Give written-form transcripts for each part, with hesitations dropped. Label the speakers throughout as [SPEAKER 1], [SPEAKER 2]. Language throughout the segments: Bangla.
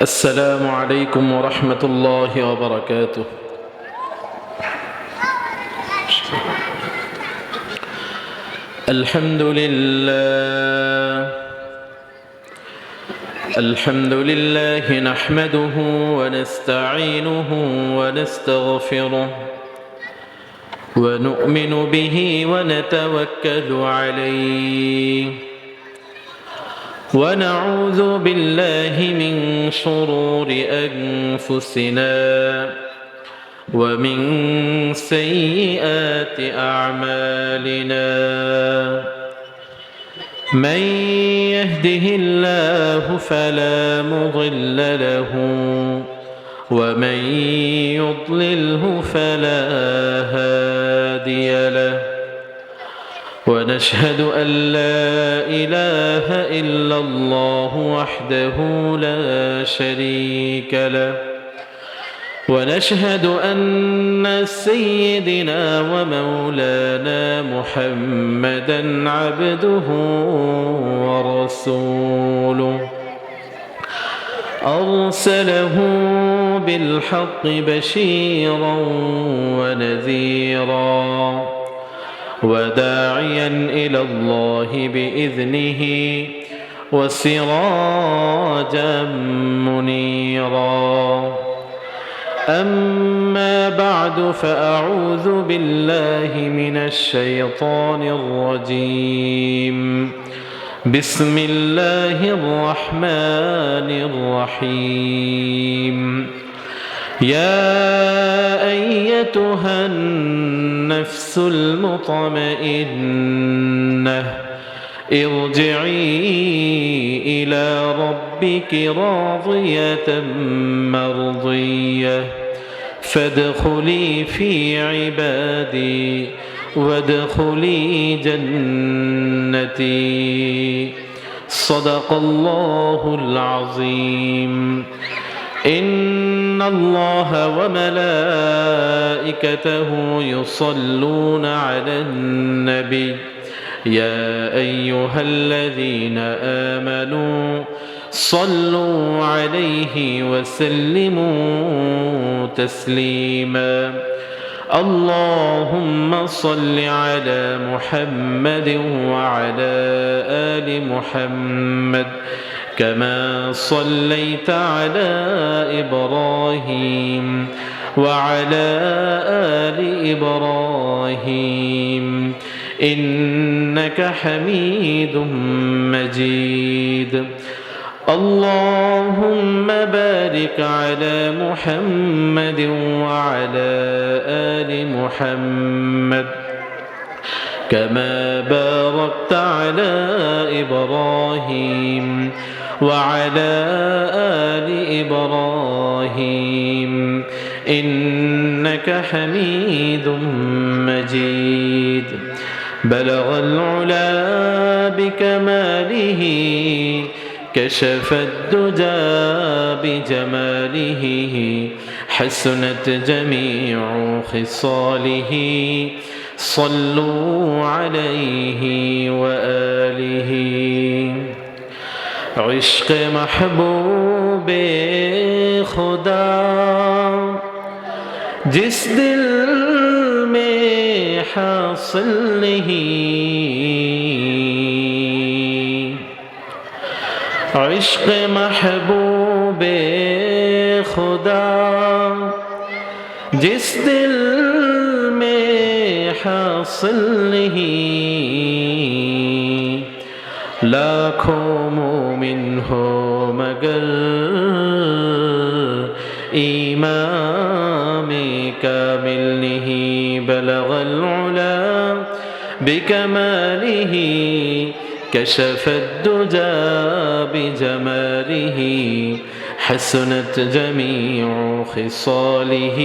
[SPEAKER 1] السلام عليكم ورحمة الله وبركاته. الحمد لله نحمده ونستعينه ونستغفره ونؤمن به ونتوكل عليه ونعوذ بالله من شرور أنفسنا ومن سيئات أعمالنا. من يهده الله فلا مضل له ومن يضلله فلا هادي له، ونشهد أن لا إله إلا الله وحده لا شريك له، ونشهد أن سيدنا ومولانا محمدًا عبده ورسوله، أرسله بالحق بشيرا ونذيرا وداعيا إلى الله بإذنه وسراجا منيرا. أما بعد، فأعوذ بالله من الشيطان الرجيم. بسم الله الرحمن الرحيم. يا أيتها النفس المطمئنة ارجعي إلى ربك راضية مرضية فادخلي في عبادي وادخلي جنتي. صدق الله العظيم. إن الله وملائكته يصلون على النبي يا أيها الذين آمنوا صلوا عليه وسلموا تسليما. اللهم صل على محمد وعلى آل محمد كما صليت على إبراهيم وعلى آل إبراهيم إنك حميد مجيد. اللهم بارك على محمد وعلى آل محمد كما باركت على إبراهيم وعلى آل إبراهيم إنك حميد مجيد. بلغ العلا بكماله كشف الدجى بجماله حسنت جميع خصاله صلوا عليه وآله. عشق محبوب خدا जिस दिल में हासिल नहीं, इश्क़ महबूब खुदा जिस दिल में हासिल नहीं, लाखों मोमिन हो मगर ईमान कामिल नहीं। बलगल उला बिकमालिह कशफ الدجى بجماله حسنت جميع خصاله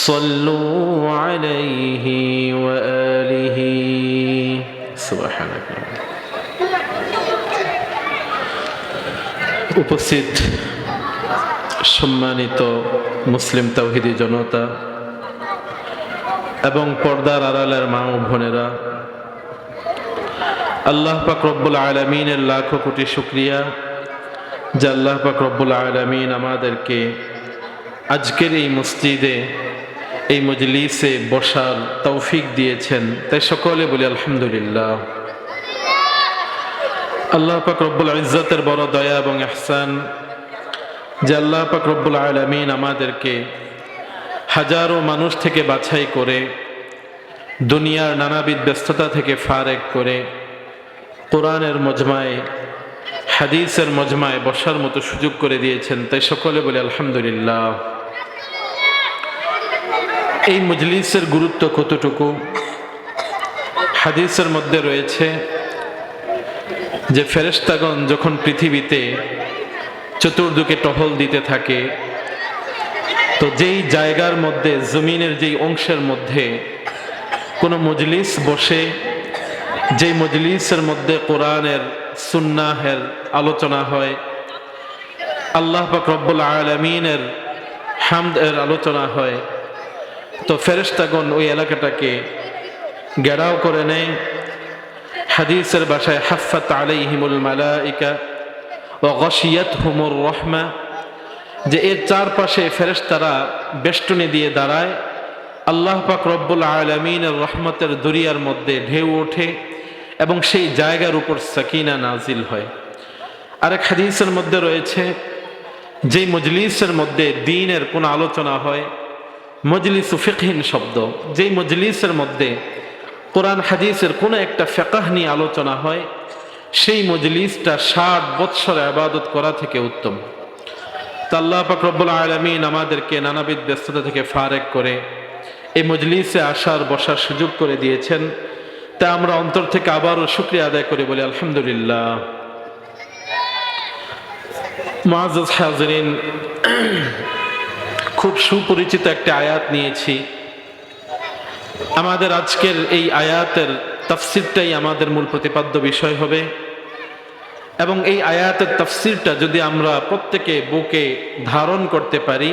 [SPEAKER 1] صلوا عليه وآله. سبحانك. উপস্থিত সম্মানিত মুসলিম তাওহীদি জনতা এবং পর্দার আড়ালের মা ও বোনেরা, আল্লাহ পাক রব্বুল আলামিনের লাখো কোটি শুকরিয়া যে আল্লাহ পাক রব্বুল আলামিন আমাদেরকে আজকের এই মসজিদে এই মজলিসে বসার তৌফিক দিয়েছেন, তাই সকলে বলি আলহামদুলিল্লাহ। আল্লাহ পাক রব্বুল ইজ্জতের বড় দয়া এবং ইহসান যে আল্লাহ পাক রব্বুল আলামিন আমাদেরকে হাজারো মানুষ থেকে বাছাই করে দুনিয়ার নানাবিধ ব্যস্ততা থেকে ফারেক করে কোরআনের মজমায় হাদিসের মজমায় বসার মতো সুযোগ করে দিয়েছেন, তাই সকলে বলি আলহামদুলিল্লাহ। এই মজলিসের গুরুত্ব কতটুকু হাদিসের মধ্যে রয়েছে যে ফেরেশতাগণ যখন পৃথিবীতে চতুর্দিকে টহল দিতে থাকে, তো যেই জায়গার মধ্যে জমিনের যেই অংশের মধ্যে কোনো মজলিস বসে, যেই মজলিসের মধ্যে কোরআনের সুন্নাহের আলোচনা হয়, আল্লাহ পাক রব্বুল আলামিনের হামদের আলোচনা হয়, তো ফেরেশতাগণ ওই এলাকাটাকে ঘেরাও করে নেয়। হাদিসের ভাষায় হাফাত আলাইহিমুল মালাইকা ওয়া গাশিয়াতহুমুর রাহমা, যে এর চারপাশে ফেরেশতারা বেষ্টনী দিয়ে দাঁড়ায়, আল্লাহ পাক রব্বুল আলামিনের রহমতের দরিয়ার মধ্যে ঢেউ ওঠে এবং সেই জায়গার উপর সাকিনা নাজিল হয়। আরেক হাদিসের মধ্যে রয়েছে যেই মজলিসের মধ্যে দ্বীনের কোনো আলোচনা হয়, মজলিস ফিকহিন শব্দ, যেই মজলিসের মধ্যে কোরআন হাদিসের কোনো একটা ফিকহ নিয়ে আলোচনা হয়, সেই মজলিসটা 60 বৎসর ইবাদত করা থেকে উত্তম। তা আল্লাহ পাক রব্বুল আলামিন আমাদেরকে নানাবিধ ব্যস্ততা থেকে ফারেক করে এই মজলিসে আসার বসার সুযোগ করে দিয়েছেন, তা আমরা অন্তর থেকে আবারও শুকরিয়া আদায় করে বলি আলহামদুলিল্লাহ। মুআজ্জাজ হাজিরিন, খুব সুপরিচিত একটা আয়াত নিয়েছি। আমাদের আজকের এই আয়াতের তাফসিরটাই আমাদের মূল প্রতিপাদ্য বিষয় হবে, এবং এই আয়াতের তাফসিরটা যদি আমরা প্রত্যেকে বুকে ধারণ করতে পারি,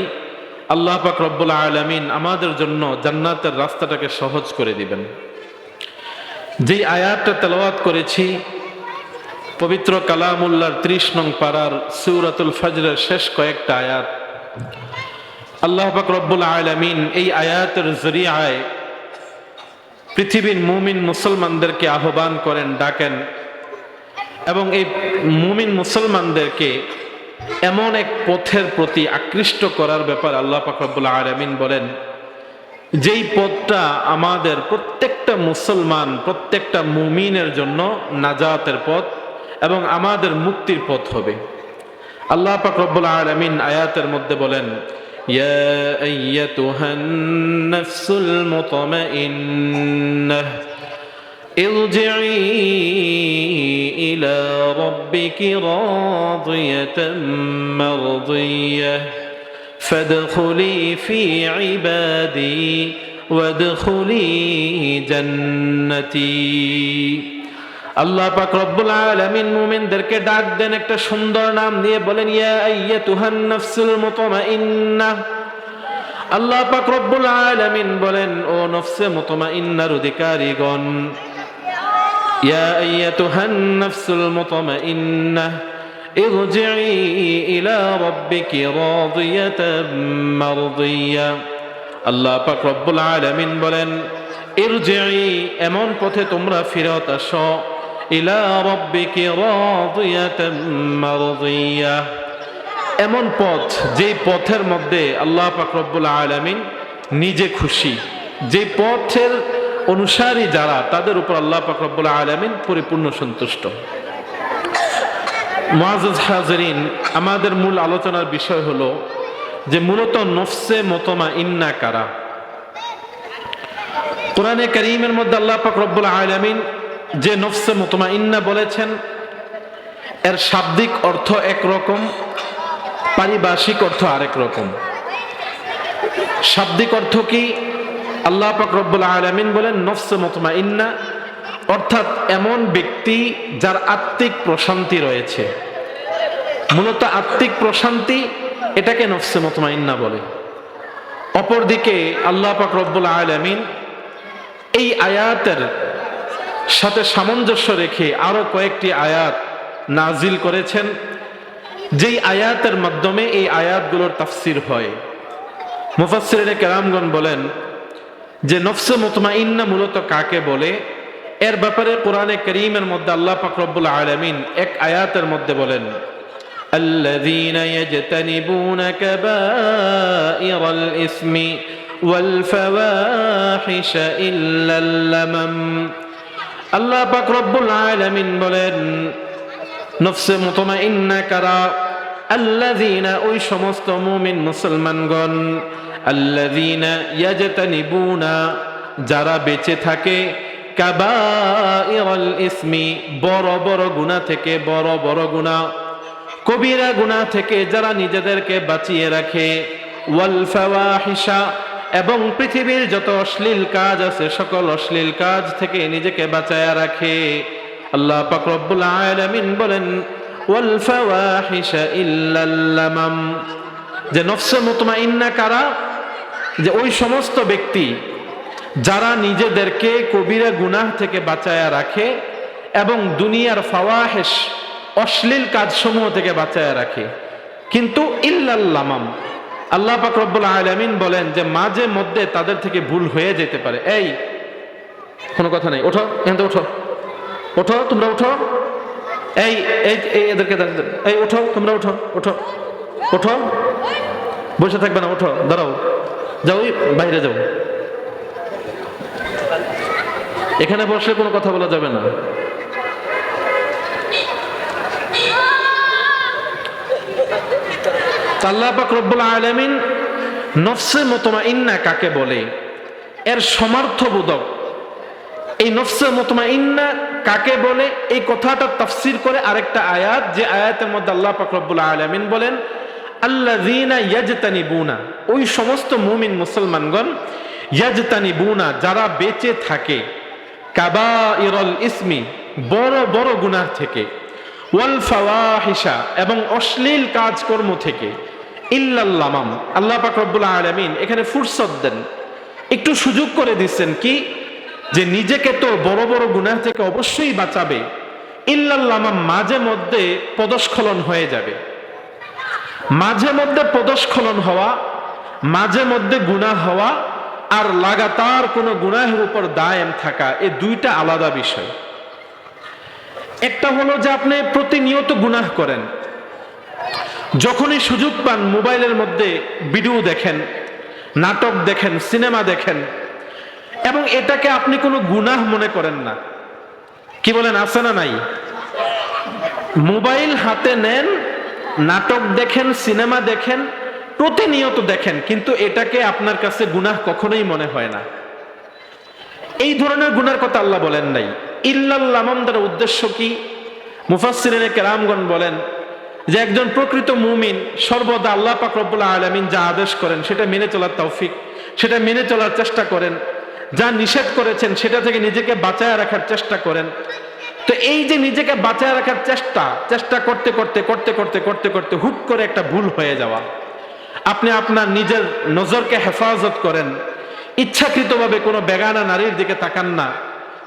[SPEAKER 1] আল্লাহ পাক রব্বুল আলামিন আমাদের জন্য জান্নাতের রাস্তাটাকে সহজ করে দিবেন। যেই আয়াতটা তেলাওয়াত করেছি পবিত্র কালামুল্লাহর 30 নং পারার সূরাতুল ফজরের শেষ কয়েকটা আয়াত, আল্লাহ পাক রব্বুল আলামিন এই আয়াতের জরিয়ায় পৃথিবীর মুমিন মুসলমানদেরকে আহ্বান করেন, ডাকেন, এবং এই মুমিন মুসলমানদেরকে এমন এক পথের প্রতি আকৃষ্ট করার ব্যাপার আল্লাহ পাক রব্বুল আলামিন বলেন, যেই পথটা আমাদের প্রত্যেকটা মুসলমান প্রত্যেকটা মুমিনের জন্য নাজাতের পথ এবং আমাদের মুক্তির পথ হবে। আল্লাহ পাক রব্বুল আলামিন আয়াতের মধ্যে বলেন, ইয়া আইয়াতুহান নাফসুল মুতমাইন্নাহ ইরজিই ইলা রাব্বিকি রাদিয়াতাম মারদিয়াহ ফাদখুলি ফি ইবাদি ওয়াদখুলি জান্নাতি। আল্লাহ পাক রব্বুল আলামিন মুমিনদেরকে ডাক দেন একটা সুন্দর নাম দিয়ে, বলেন ইয়া আইয়াতুহান নাফসুল মুতমাইন্নাহ। আল্লাহ পাক রব্বুল আলামিন বলেন, ও নফসে মুতমাইন্নার অধিকারীগণ, ইয়া আইয়াতুহান নাফসুল মুতমাইন্নাহ ইরজিই ইলা রাব্বিকি রাদিয়াতাম মারদিয়া। আল্লাহ পাক রব্বুল আলামিন বলেন, ইরজিই, এমন পথে তোমরা ফিরত আসো, ইলা রাব্বিকি রাদিয়াতাম মারদিয়া, এমন পথ যেই পথের মধ্যে আল্লাহ পাক রব্বুল আলামিন নিজে খুশি, যে পথের অনুসারী যারা তাদের উপর আল্লাহ পাক রব্বুল আলামিন পরিপূর্ণ সন্তুষ্ট। মুআজ্জাজ হাজিরিন, আমাদের মূল আলোচনার বিষয় হলো যে মূলত নফসে মুতমাইন্না কারা। কোরআনে কারীমের মধ্যে আল্লাহ পাক রব্বুল আলামিন যে নফসে মুতমাইন্না বলেছেন, এর শাব্দিক অর্থ একরকম, পারিভাষিক অর্থ আরেক রকম। শাব্দিক অর্থ কি? আল্লাহ পাক রব্বুল আলামিন বলেন নফসে মুতমাইন্না অর্থাৎ এমন ব্যক্তি যার আত্মিক প্রশান্তি রয়েছে। মূলত আত্মিক প্রশান্তি, এটাকে নফসে মুতমাইন্না বলে। অপরদিকে আল্লাহ পাক রব্বুল আলামিন এই আয়াতের সাথে সামঞ্জস্য রেখে আরো কয়েকটি আয়াত নাজিল করেছেন, যেই আয়াতের মাধ্যমে এই আয়াতগুলোর তাফসির হয়। মুফাসসিরিনে কেরামগণ বলেন যে নফসে মুতমাইন্না মূলত কাকে বলে, এর ব্যাপারে কোরআনে কারীমের মধ্যে আল্লাহ পাক রব্বুল আলামিন এক আয়াতের মধ্যে বলেন, আল্লাযীনা ইয়াজতানিবুনা কাবাইরাল ইসমি ওয়াল ফাওয়াহিশা ইল্লাল লামাম। আল্লাহ পাক রব্বুল আলামিন বলেন নফসে মুতমাইন্না কারা, আল্লাযীনা ওই সমস্ত মুমিন মুসলমানগণ, আল্লাযীনা ইয়াজতানিবুনা যারা বেঁচে থাকে, কাবাইরাল ইসমি বড় বড় গুনাহ থেকে, বড় বড় গুনাহ কবিরা গুনাহ থেকে যারা নিজেদেরকে বাঁচিয়ে রাখে, ওয়াল ফাওয়াহিশা এবং পৃথিবীর যত অশ্লীল কাজ আছে সকল অশ্লীল কাজ থেকে নিজেকে বাঁচায়া রাখে। আল্লাহ পাক রব্বুল আলামিন বলেন ওয়াল ফাওয়াহিশা ইল্লাল লামাম, যে নফসে মুতমাইন্না কারা, যে ওই সমস্ত ব্যক্তি যারা নিজেদেরকে কবিরা গুনাহ থেকে বাঁচায়া রাখে এবং দুনিয়ার ফাওয়াহিশ অশ্লীল কাজসমূহ থেকে বাঁচায়া রাখে, কিন্তু ইল্লাল লামাম আল্লাহ পাক রব্বুল আলামিন বলেন যে মাঝে মধ্যে তাদের থেকে ভুল হয়ে যেতে পারে। এই কোনো কথা নেই, ওঠো এখান থেকে, ওঠো ওঠো তোমরা ওঠো, এই এই এদেরকে এই ওঠো তোমরা, ওঠো ওঠো ওঠো, বসে থাকবে না, ওঠো দাঁড়াও, যাও বাইরে যাও, এখানে বসলে কোনো কথা বলা যাবে না। আল্লাহ পাক রব্বুল আলামিন নফসে মুতমাইন্না কাকে বলে, এর সমর্থবোধক এই নফসে মুতমাইন্না কাকে বলে এই কথাটা তাফসীর করে আরেকটা আয়াত, যে আয়াতের মধ্যে আল্লাহ পাক রব্বুল আলামিন বলেন আল্লাযীনা ইয়াজতানিবুনা, ওই সমস্ত মুমিন মুসলমানগণ, ইয়াজতানিবুনা যারা বেঁচে থাকে, কাবাইরাল ইসমি বড় বড় গুনাহ থেকে, ওয়াল ফাওয়াহিশা এবং অশ্লীল কাজকর্ম থেকে, ইল্লাল লামাম আল্লাহ পাক রব্বুল আলামিন এখানে ফুরসত দেন, একটু সুযোগ করে দিচ্ছেন কি, যে নিজেকে তো বড় বড় গুনাহ থেকে অবশ্যই বাঁচাবে, ইল্লাল লামাম মাঝে মধ্যে পদস্খলন হয়ে যাবে। মাঝে মধ্যে পদস্খলন হওয়া, মাঝে মধ্যে গুনাহ হওয়া আর লাগাতার কোনো গুনাহের উপর দায়েম থাকা, এই দুইটা আলাদা বিষয়। একটা হলো যে আপনি প্রতিনিয়ত গুনাহ করেন, যখনই সুযোগ পান মোবাইলের মধ্যে ভিডিও দেখেন, নাটক দেখেন, সিনেমা দেখেন, এবং এটাকে আপনি কোনো গুনাহ মনে করেন না। কি বলেন, আছে না নাই? মোবাইল হাতে নেন, নাটক দেখেন, সিনেমা দেখেন, প্রতিনিয়ত দেখেন, কিন্তু এটাকে আপনার কাছে গুনাহ কখনোই মনে হয় না। এই ধরনের গুনার কথা আল্লাহ বলেন নাই। ইল্লাল লামাম দ্বারা উদ্দেশ্য কি? মুফাসসিরিনে কেরামগণ বলেন যে একজন প্রকৃত মুমিন সর্বদা আল্লাহ পাক রব্বুল আলামিন যা আদেশ করেন সেটা মেনে চলার তৌফিক, সেটা মেনে চলার চেষ্টা করেন, যা নিষেধ করেছেন সেটা থেকে নিজেকে বাঁচায় রাখার চেষ্টা করেন। তো এই যে নিজেকে বাঁচায় রাখার চেষ্টা করতে করতে করতে করতে করতে করতে হুট করে একটা ভুল হয়ে যাওয়া, আপনি আপনার নিজের নজরকে হেফাজত করেন, ইচ্ছাকৃতভাবে কোনো বেগানা নারীর দিকে তাকান না,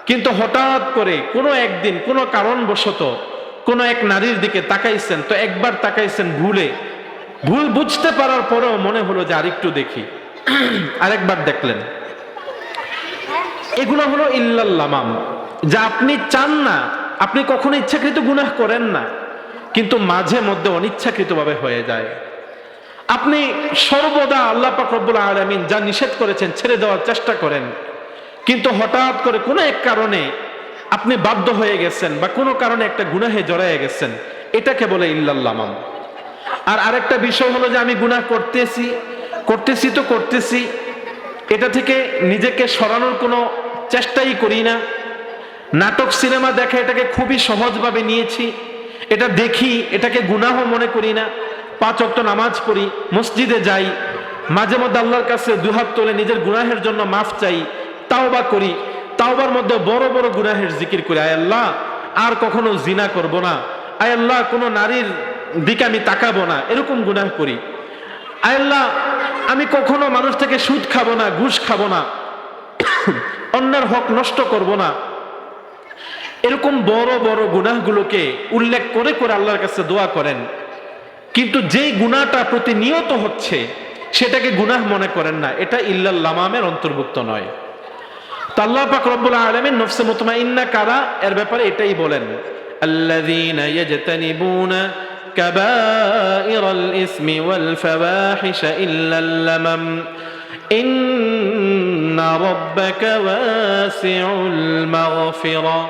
[SPEAKER 1] কিন্তু হঠাৎ করে কোনো একদিন কোনো কারণবশত কোনো এক নারীর দিকে তাকাইছেন, তো একবার তাকাইছেন ভুল বুঝতে পারার পরেও মনে হলো যে আরেকটু দেখি, আরেকবার দেখলেন। এগুলো হলো ইল্লাল লামাম, যা আপনি চান না, আপনি কখনো ইচ্ছাকৃত গুনাহ করেন না, কিন্তু মাঝে মধ্যে অনিচ্ছাকৃতভাবে হয়ে যায়। আপনি সর্বদা আল্লাহ পাক রব্বুল আলামিন যা নিষেধ করেছেন ছেড়ে দেওয়ার চেষ্টা করেন, কিন্তু হঠাৎ করে কোনো এক কারণে আপনি বাধ্য হয়ে গেছেন বা কোনো কারণে একটা গুনাহে জড়ায় গেছেন, এটাকে বলে ইল্লাল লামাম। আর আরেকটা বিষয় হলো যে আমি গুনাহ করতেছি, এটা থেকে নিজেকে সরানোর কোনো চেষ্টাই করি না। নাটক সিনেমা দেখা এটাকে খুবই সহজভাবে নিয়েছি, এটা দেখি, এটাকে গুনাহ মনে করি না। 5 ওয়াক্ত নামাজ পড়ি, মসজিদে যাই, মাঝে মধ্যে আল্লাহর কাছে দুহাত তুলে নিজের গুনাহের জন্য মাফ চাই, তাওবা করি, তাওবার মধ্যে বড় বড় গুনাহের জিকির করি, আয় আল্লাহ আর কখনো জিনা করব না, আয় আল্লাহ কোনো নারীর দিকে আমি তাকাবো না, এরকম গুনাহ করি, আয় আল্লাহ আমি কখনো মানুষ থেকে সুদ খাবো না, ঘুষ খাবো না, অন্যের হক নষ্ট করব না। এরকম বড় বড় গুনাহগুলোকে উল্লেখ করে করে আল্লাহর কাছে দোয়া করেন। কিন্তু যেই গুনাহটা প্রতিনিয়ত হচ্ছে সেটাকে গুনাহ মনে করেন না, এটা ইল্লাল লামামের অন্তর্ভুক্ত নয়। তো আল্লাহ পাক রব্বুল আলামিন নফসে মুতমাইন্না কারা এর ব্যাপারে এটাই বলেন, আল্লাযীনা ইয়াজতানিবুনা কাবাইরাল ইসমি ওয়াল ফাওয়াহিশা ইল্লাল লামাম ইন্না রাব্বাকা ওয়াসিউল মাগফিরা।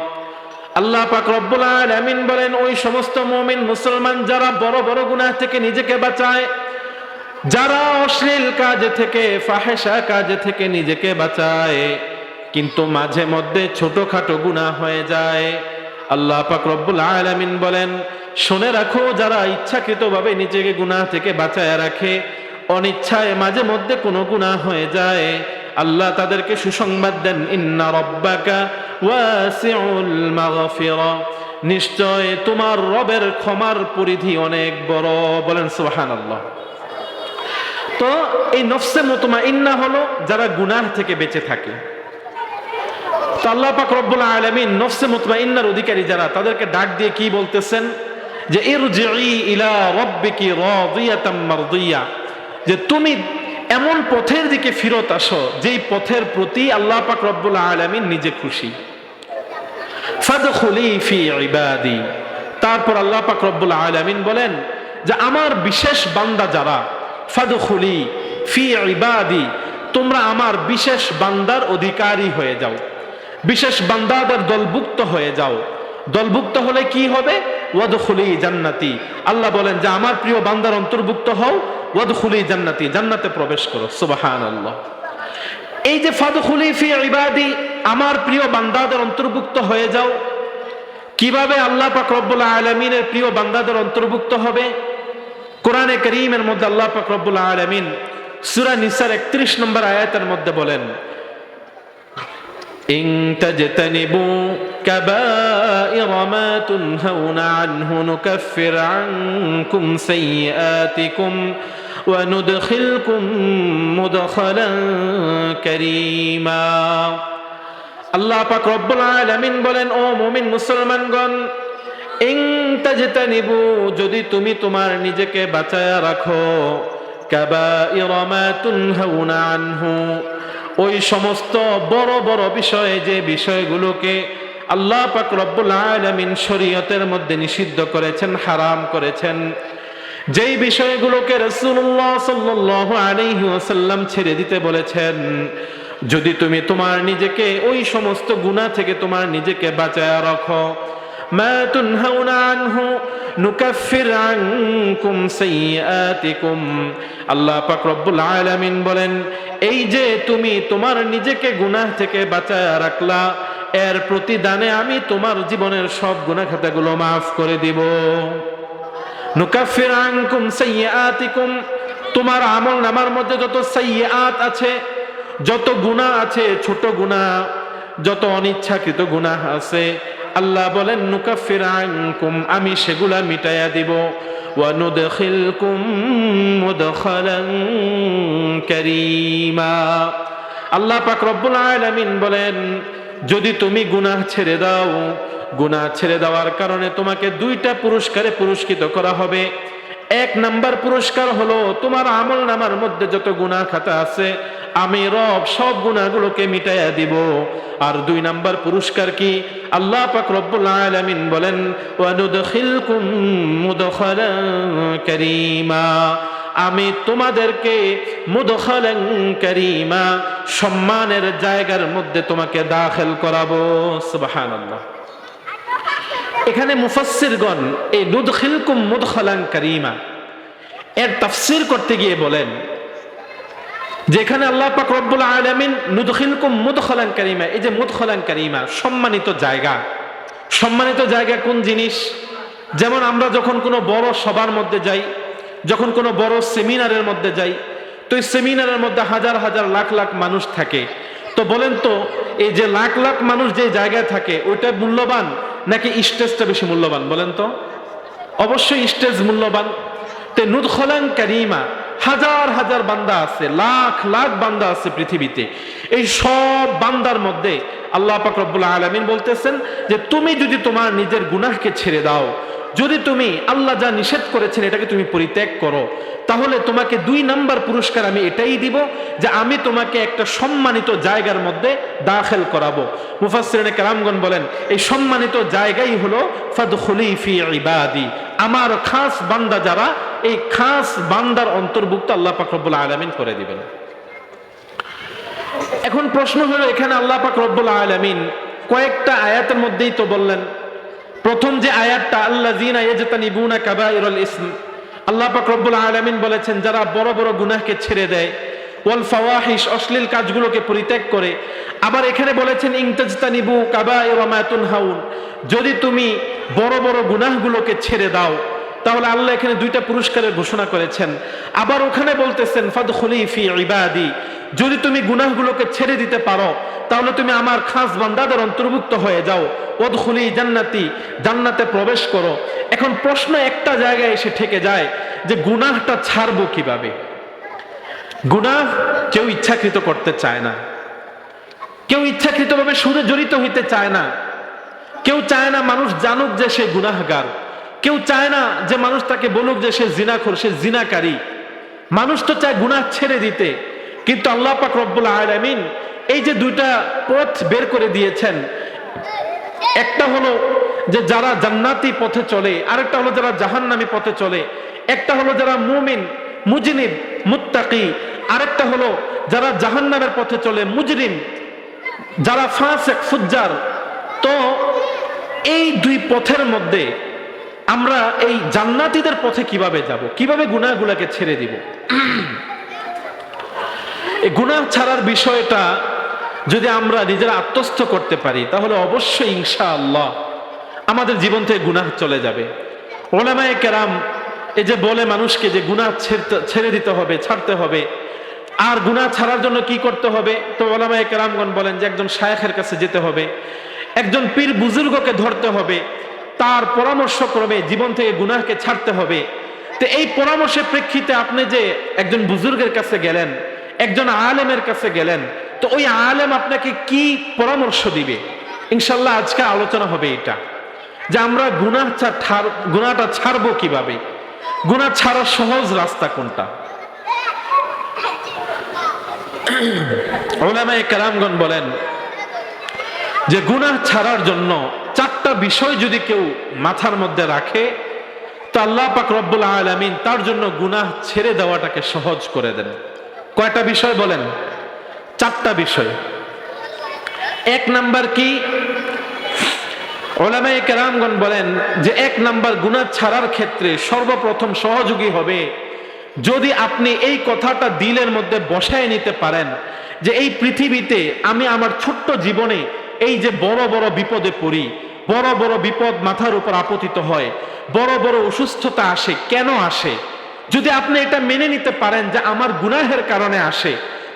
[SPEAKER 1] আল্লাহ পাক রব্বুল আলামিন বলেন, ওই সমস্ত মুমিন মুসলমান যারা বড় বড় গুনাহ থেকে নিজেকে বাঁচায়, যারা অশ্লীল কাজ থেকে, ফাহেশা কাজ থেকে নিজেকে বাঁচায়, কিন্তু মাঝে মধ্যে ছোটখাটো গুনাহ হয়ে যায়, আল্লাহ পাক রব্বুল আলামিন বলেন, শুনে রাখো, যারা ইচ্ছাকৃতভাবে নিজেকে গুনাহ থেকে বাঁচায় রাখে, অনিচ্ছায় মাঝে মধ্যে কোনো গুনাহ হয়ে যায়, আল্লাহ তাদেরকে সুসংবাদ দেন, ইন্না রাব্বাকা ওয়াসিউল মাগফিরা, নিশ্চয় তোমার রবের ক্ষমার পরিধি অনেক বড়। বলেন সুবহানাল্লাহ। তো এই নফসে মুতমাইন্না হলো যারা গুনাহ থেকে বেঁচে থাকে। তো আল্লাহ পাক রব্বুল আলামিন নফসে মুতমাইন্নার অধিকারী যারা, তাদেরকে ডাক দিয়ে কি বলতেছেন, যে ইরজিই ইলা রাব্বিকি রাদিয়াতাম মারদিয়া, যে তুমি এমন পথের দিকে ফিরত আসো যেই পথের প্রতি আল্লাহ পাক রব্বুল আলামিন নিজে খুশি। ফাদখুলি ফি ইবাদি, তারপর আল্লাহ পাক রব্বুল আলামিন বলেন যে আমার বিশেষ বান্দা যারা, ফাদখুলি ফি ইবাদি, তোমরা আমার বিশেষ বান্দার অধিকারী হয়ে যাও, বিশেষ বান্দাদের দলভুক্ত হয়ে যাও। দলভুক্ত হলে কি হবে? ওয়াদখুলি জান্নাতি, আল্লাহ বলেন যে আমার প্রিয় বান্দার অন্তর্ভুক্ত হও, ওয়াদখুলি জান্নাতি, জান্নাতে প্রবেশ করো। সুবহানাল্লাহ। এই যে ফাদখুলি ফি ইবাদি, আমার প্রিয় বান্দাদের অন্তর্ভুক্ত হয়ে যাও, কিভাবে আল্লাহ পাক রব্বুল আলামিনের প্রিয় বান্দাদের অন্তর্ভুক্ত হবে? কোরআনে কারীমের মধ্যে আল্লাহ পাক রব্বুল আলামিন সূরা নিসার 31 নম্বর আয়াতের মধ্যে বলেন, ইন তাজতানিবু কাবাইরা মা তুনহাউনা আনহু নুকাফির আনকুম সাইয়্যাতিকুম ওয়া নুদখিলকুম মুদখালান কারীমা। আল্লাহ পাক রব্বুল আলামিন বলেন, ও মুমিন মুসলমানগণ, ইন তাজতানিবু, যদি তুমি তোমার নিজেকে বাঁচায়া রাখো, কাবাইরা মা তুনহাউনা আনহু, ওই সমস্ত বড় বড় বিষয়ে, যে বিষয়গুলোকে আল্লাহ পাক রব্বুল আলামিন শরীয়তের মধ্যে নিষিদ্ধ করেছেন, হারাম করেছেন, যেই বিষয়গুলোকে রাসূলুল্লাহ সাল্লাল্লাহু আলাইহি ওয়াসাল্লাম ছেড়ে দিতে বলেছেন, যদি তুমি তোমার নিজেকে ওই সমস্ত গুনাহ থেকে তোমার নিজেকে বাঁচায়া রাখো, মা তুনহাউনা আনহু নুকাফির আনকুম সাইয়্যাতিকুম, আল্লাহ পাক রব্বুল আলামিন বলেন, এই যে তুমি তোমার নিজেকে গুনাহ থেকে বাঁচায়া রাখলা, এর প্রতিদানে আমি তোমার জীবনের সব গুনাহ খাতাগুলো মাফ করে দিব। নুকাফির আনকুম সাইয়্যাতিকুম, তোমার আমল নামার মধ্যে যত সাইয়্যাত আছে, যত গুনাহ আছে, ছোট গুনাহ, যত অনিচ্ছাকৃত গুনাহ আছে, আল্লাহ বলেন নুকাফির আনকুম, আমি সেগুলা মিটাইয়া দিব। ওয়া নুদখিলকুম মুদখালান কারীমা, আল্লাহ পাক রব্বুল আলামিন বলেন, যদি তুমি গুনাহ ছেড়ে দাও, গুনাহ ছেড়ে দেওয়ার কারণে তোমাকে দুইটা পুরস্কারে পুরস্কৃত করা হবে। এক নাম্বার পুরস্কার হলো তোমার আমল নামার মধ্যে যত গুনাহ খাতা আছে, আমি রব সব গুনাহগুলোকে মিটাইয়া দিব। আর দুই নাম্বার পুরস্কার কি? আল্লাহ পাক রব্বুল আলামিন বলেন, ওয়া নুদখিলকুম মুদখালান কারীমা, আমি তোমাদেরকে মুদখালান কারীমা, সম্মানের জায়গার মধ্যে তোমাকে দাখিল করাবো। সুবহানাল্লাহ। এখানে মুফাসসিরগণ এই নুদখিলকুম মুদখালান কারীমা এর তাফসীর করতে গিয়ে বলেন, যেখানে আল্লাহ পাক রব্বুল আলামিন নুদখিলকুম মুদখালান কারীমা, এই যে মুদখালান কারীমা, সম্মানিত জায়গা। সম্মানিত জায়গা কোন জিনিস? যেমন আমরা যখন কোনো বড় সভার মধ্যে যাই, যখন কোনো বড় সেমিনারের মধ্যে যাই, তো এই সেমিনারের মধ্যে হাজার হাজার লাখ লাখ মানুষ থাকে। তো বলেন তো, এই যে লাখ লাখ মানুষ যে জায়গায় থাকে, ওইটা মূল্যবান নাকি স্টেজটা বেশি মূল্যবান? বলেন তো। অবশ্যই স্টেজ মূল্যবান। তে নুদখালান কারীমা, হাজার হাজার বান্দা আছে, লাখ লাখ বান্দা আছে পৃথিবীতে, এই সব বান্দার মধ্যে আল্লাহ পাক রব্বুল আলামিন বলতেছেন যে তুমি যদি তোমার নিজের গুনাহকে ছেড়ে দাও, যদি তুমি আল্লাহ যা নিষেধ করেছেন এটাকে তুমি পরিত্যাগ করো, তাহলে তোমাকে 2 নাম্বার পুরস্কার আমি এটাই দিব যে আমি তোমাকে একটা সম্মানিত জায়গার মধ্যে দাখিল করাবো। মুফাসসিরিনে কেরামগণ বলেন এই সম্মানিত জায়গাই হলো ফাদখুলি ফি ইবাদি, আমার খাস বান্দা যারা, এই খাস বান্দার অন্তর্ভুক্ত আল্লাহ পাক রব্বুল আলামিন করে দিবেন। এখন প্রশ্ন হলো এখানে আল্লাহ পাক রব্বুল আলামিন কয়েকটা আয়াতের মধ্যেই তো বললেন, প্রথম যে আয়াতটা আল্লাযীনা ইয়াজতানিবুনা কাবাইরাল ইসম, আল্লাহ পাক রব্বুল আলামিন বলেছেন যারা বড় বড় গুনাহকে ছেড়ে দেয়, ওয়াল ফাওয়াহিশ অশ্লীল কাজগুলোকে পরিত্যাগ করে। আবার এখানে বলেছেন ইন তাজতানিবু কাবাইরা মা তুনহাউন, যদি তুমি বড় বড় গুনাহগুলোকে ছেড়ে দাও তাহলে আল্লাহ এখানে 2টা পুরস্কারের ঘোষণা করেছেন। আবার ওখানে বলতেছেন ফাদখুলি ফি ইবাদি, যদি তুমি গুনাহগুলোকে ছেড়ে দিতে পারো তাহলে তুমি আমার খাস বান্দাদের অন্তর্ভুক্ত হয়ে যাও। ওয়াদখুলি জান্নাতি, জান্নাতে প্রবেশ করো। এখন প্রশ্ন একটা জায়গায় এসে ঠেকে যায় যে গুনাহটা ছাড়বো কিভাবে? গুনাহ কেউ ইচ্ছাকৃত করতে চায় না, কেউ ইচ্ছাকৃতভাবে সুদে জড়িত হইতে চায় না, কেউ চায় না মানুষ জানুক যে সে গুনাহগার, কেউ চায় না যে মানুষ তাকে বলুক যে সে জিনাখোর, সে জিনাকারী। মানুষ তো চায় গুনাহ ছেড়ে দিতে, কিন্তু আল্লাহ পাক রব্বুল আলামিন এই যে 2টা পথ বের করে দিয়েছেন, একটা হলো যে যারা জান্নাতি পথে চলে, আরেকটা হলো যারা জাহান্নামী পথে চলে। একটা হলো যারা মুমিন মুজনিব মুত্তাকি, আরেকটা হলো যারা জাহান্নামের পথে চলে মুজরিম, যারা ফাসিক ফুজ্জার। তো এই 2 পথের মধ্যে আমরা এই জান্নাতীদের পথে কিভাবে যাব, কিভাবে গুনাহগুলোকে ছেড়ে দিব? এই গুনাহ ছাড়ার বিষয়টা যদি আমরা নিজেরা আত্মস্থ করতে পারি তাহলে অবশ্যই ইনশাআল্লাহ আমাদের জীবন থেকে গুনাহ চলে যাবে। উলামায়ে কেরাম এই যে বলে মানুষকে যে গুনাহ ছেড়ে দিতে হবে, ছাড়তে হবে, আর গুনাহ ছাড়ার জন্য কি করতে হবে, তো উলামায়ে কেরামগণ বলেন যে একজন শায়েখের কাছে যেতে হবে, একজন পীর বুজুর্গকে ধরতে হবে, তার পরামর্শক্রমে জীবন থেকে গুনাহকে ছাড়তে হবে। তো এই পরামর্শের প্রেক্ষিতে আপনি যে একজন বুজুর্গের কাছে গেলেন, একজন আলেমের কাছে গেলেন, তো ওই আলেম আপনাকে কি পরামর্শ দিবে? ইনশাআল্লাহ আজকে আলোচনা হবে এটা, যে আমরা গুনাহটা ছাড়বো কিভাবে, গুনাহ ছাড়ার সহজ রাস্তা কোনটা। উলামায়ে কেরামগণ বলেন যে গুনাহ ছাড়ার জন্য 4টা বিষয় যদি কেউ মাথার মধ্যে রাখে তো আল্লাহ পাক রব্বুল আলামিন তার জন্য গুনাহ ছেড়ে দেওয়াটাকে সহজ করে দেন। কয়টা বিষয় বলেন? 4টা বিষয়। 1 নাম্বার কি? উলামায়ে কেরামগণ বলেন যে 1 নাম্বার গুনাহ ছাড়ার ক্ষেত্রে সর্বপ্রথম সহযোগী হবে যদি আপনি এই কথাটা দিলের মধ্যে বসায় নিতে পারেন যে এই পৃথিবীতে আমি আমার ছোট্ট জীবনে এই যে বড় বড় বিপদে পড়ি, বড় বড় বিপদ মাথার উপর আপতিত হয়, বড় বড় অসুস্থতা আসে, কেন আসে? যদি আপনি এটা মেনে নিতে পারেন যে আমার গুনাহের কারণে আসে,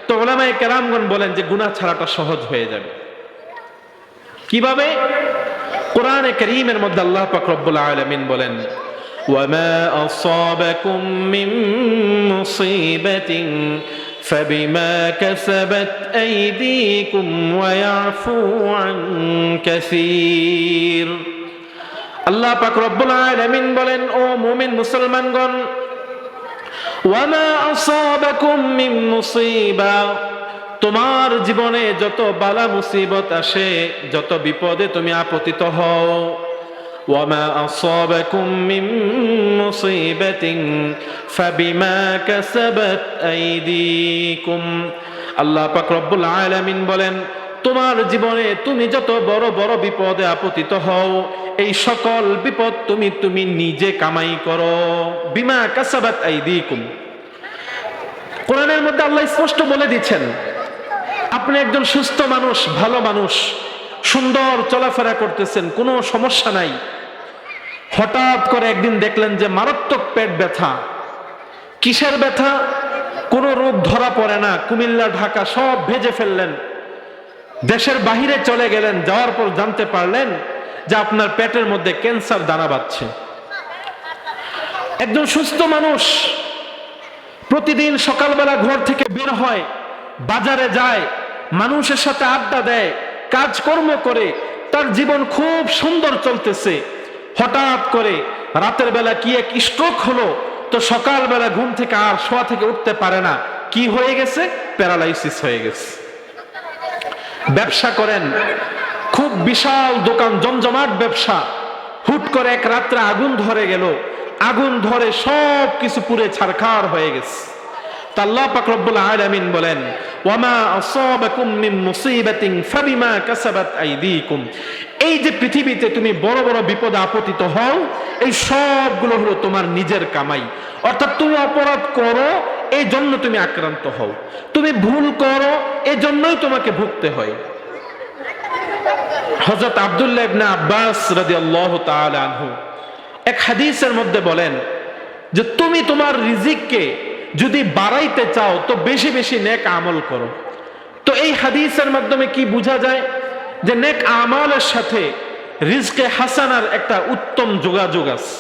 [SPEAKER 1] তো উলামায়ে কেরামগণ বলেন যে গুনাহ ছাড়াটা সহজ হয়ে যাবে। কিভাবে? কোরআনে কারীমের মধ্যে আল্লাহ পাক রব্বুল আলামিন বলেন ওয়ামা আসাবাকুম মিন মুসিবাতিন فبما كسبت أيديكم ويعفو عن كثير। আল্লাহ পাক রব্বুল আলামিন বলেন ও মুমিন মুসলমানগণ, ওয়ামা আসাবাকুম মিন মুসিবা, তোমার জীবনে যত বালা মুসিবত আসে, যত বিপদে তুমি আপতিত হও, ওয়ামা আসাবাকুম মিন মুসিবাতিন ফাবিমা কাসাবাত আইদিকুম, আল্লাহ পাক রব্বুল আলামিন বলেন তোমার জীবনে তুমি যত বড় বড় বিপদে আপতিত হও, এই সকল বিপদ তুমি নিজে কামাই করো। বিমা কাসাবাত আইদিকুম, কোরআনের মধ্যে আল্লাহ স্পষ্ট বলে দিচ্ছেন আপনি একজন সুস্থ মানুষ, ভালো মানুষ, সুন্দর চলাফেরা করতেছেন, কোনো সমস্যা নাই, হঠাৎ করে একদিন দেখলেন যে মারাত্মক পেট ব্যথা। কিসের ব্যথা? কোনো রোগ ধরা পড়ে না, কুমিল্লা ঢাকা সব ভেজে ফেললেন, দেশের বাহিরে চলে গেলেন, যাওয়ার পর জানতে পারলেন যে আপনার পেটের মধ্যে ক্যান্সার দানা বাঁধছে। একজন সুস্থ মানুষ প্রতিদিন সকালবেলা ঘর থেকে বের হয়, বাজারে যায়, মানুষের সাথে আড্ডা দেয়, কাজকর্ম করে তার জীবন খুব সুন্দর চলতেছে, হঠাৎ করে রাতের বেলা কি এক স্ট্রোক হলো, তো সকালবেলা ঘুম থেকে আর শোয়া থেকে উঠতে পারে না। কি হয়ে গেছে? প্যারালাইসিস হয়ে গেছে। ব্যবসা করেন, খুব বিশাল দোকান, জমজমাট ব্যবসা, হুট করে এক রাত্রে আগুন ধরে গেল, আগুন ধরে সব কিছু পুড়ে ছারখার হয়ে গেছে। তা আল্লাহ পাক রব্বুল আলামিন বলেন, ওয়ামা আসাবাকুম মিন মুসিবাতিন ফাবিমা কাসাবাত আইদিকুম। এই যে পৃথিবীতে তুমি বড় বড় বিপদে আপতিত হও, এই সবগুলো হলো তোমার নিজের কামাই। অর্থাৎ তুমি অপরাধ করো, এই জন্য তুমি আক্রান্ত হও, তুমি ভুল করো, এই জন্যই তোমাকে ভুগতে হয়। হযরত আব্দুল্লাহ ইবনে আব্বাস রাদিয়াল্লাহু তাআলা আনহু এক হাদিসের মধ্যে বলেন যে তুমি তোমার রিজিককে যদি বাড়াইতে চাও তো বেশি বেশি নেক আমল করো। তো এই হাদিসের মাধ্যমে কি বোঝা যায়? যে নেক আমলের সাথে রিজকে হাসানার একটা উত্তম যোগাযোগ আছে।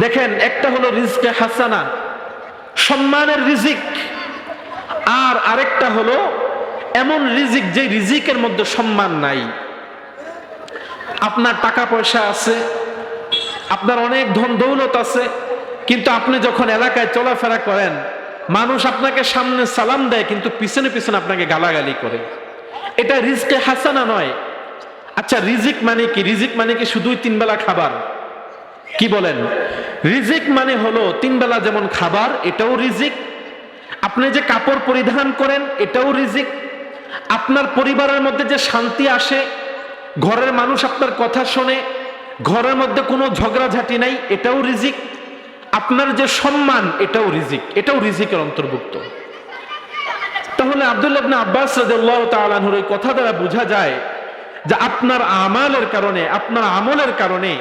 [SPEAKER 1] দেখেন, একটা হলো রিজকে হাসানা, সম্মানের রিজিক, আর আরেকটা হলো এমন রিজিক যে রিজিকের মধ্যে সম্মান নাই। আপনার টাকা পয়সা আছে, আপনার অনেক ধন দৌলত আছে, কিন্তু আপনি যখন এলাকায় চলাফেরা করেন, মানুষ আপনাকে সামনে সালাম দেয় কিন্তু পিছনে পিছনে আপনাকে গালাগালি করে। এটা রিজকে হাসানা নয়। আচ্ছা, রিজিক মানে কি? রিজিক মানে কি শুধুই 3 বেলা খাবার? কি বলেন? রিজিক মানে হলো 3 বেলা যেমন খাবার, এটাও রিজিক। আপনি যে কাপড় পরিধান করেন, এটাও রিজিক। আপনার পরিবারের মধ্যে যে শান্তি আসে, ঘরের মানুষ আপনার কথা শোনে, ঘরের মধ্যে কোনো ঝগড়াঝাটি নাই, এটাও রিজিক। আপনার যে সম্মান, এটাও রিজিক, এটাও রিজিকের অন্তর্ভুক্ত। তাহলে আব্দুল্লাহ ইবনে আব্বাস রাদিয়াল্লাহু তাআলা আনহুর এই কথা দ্বারা বোঝা যায় যে আপনার আমালের কারণে, আপনার আমলের কারণে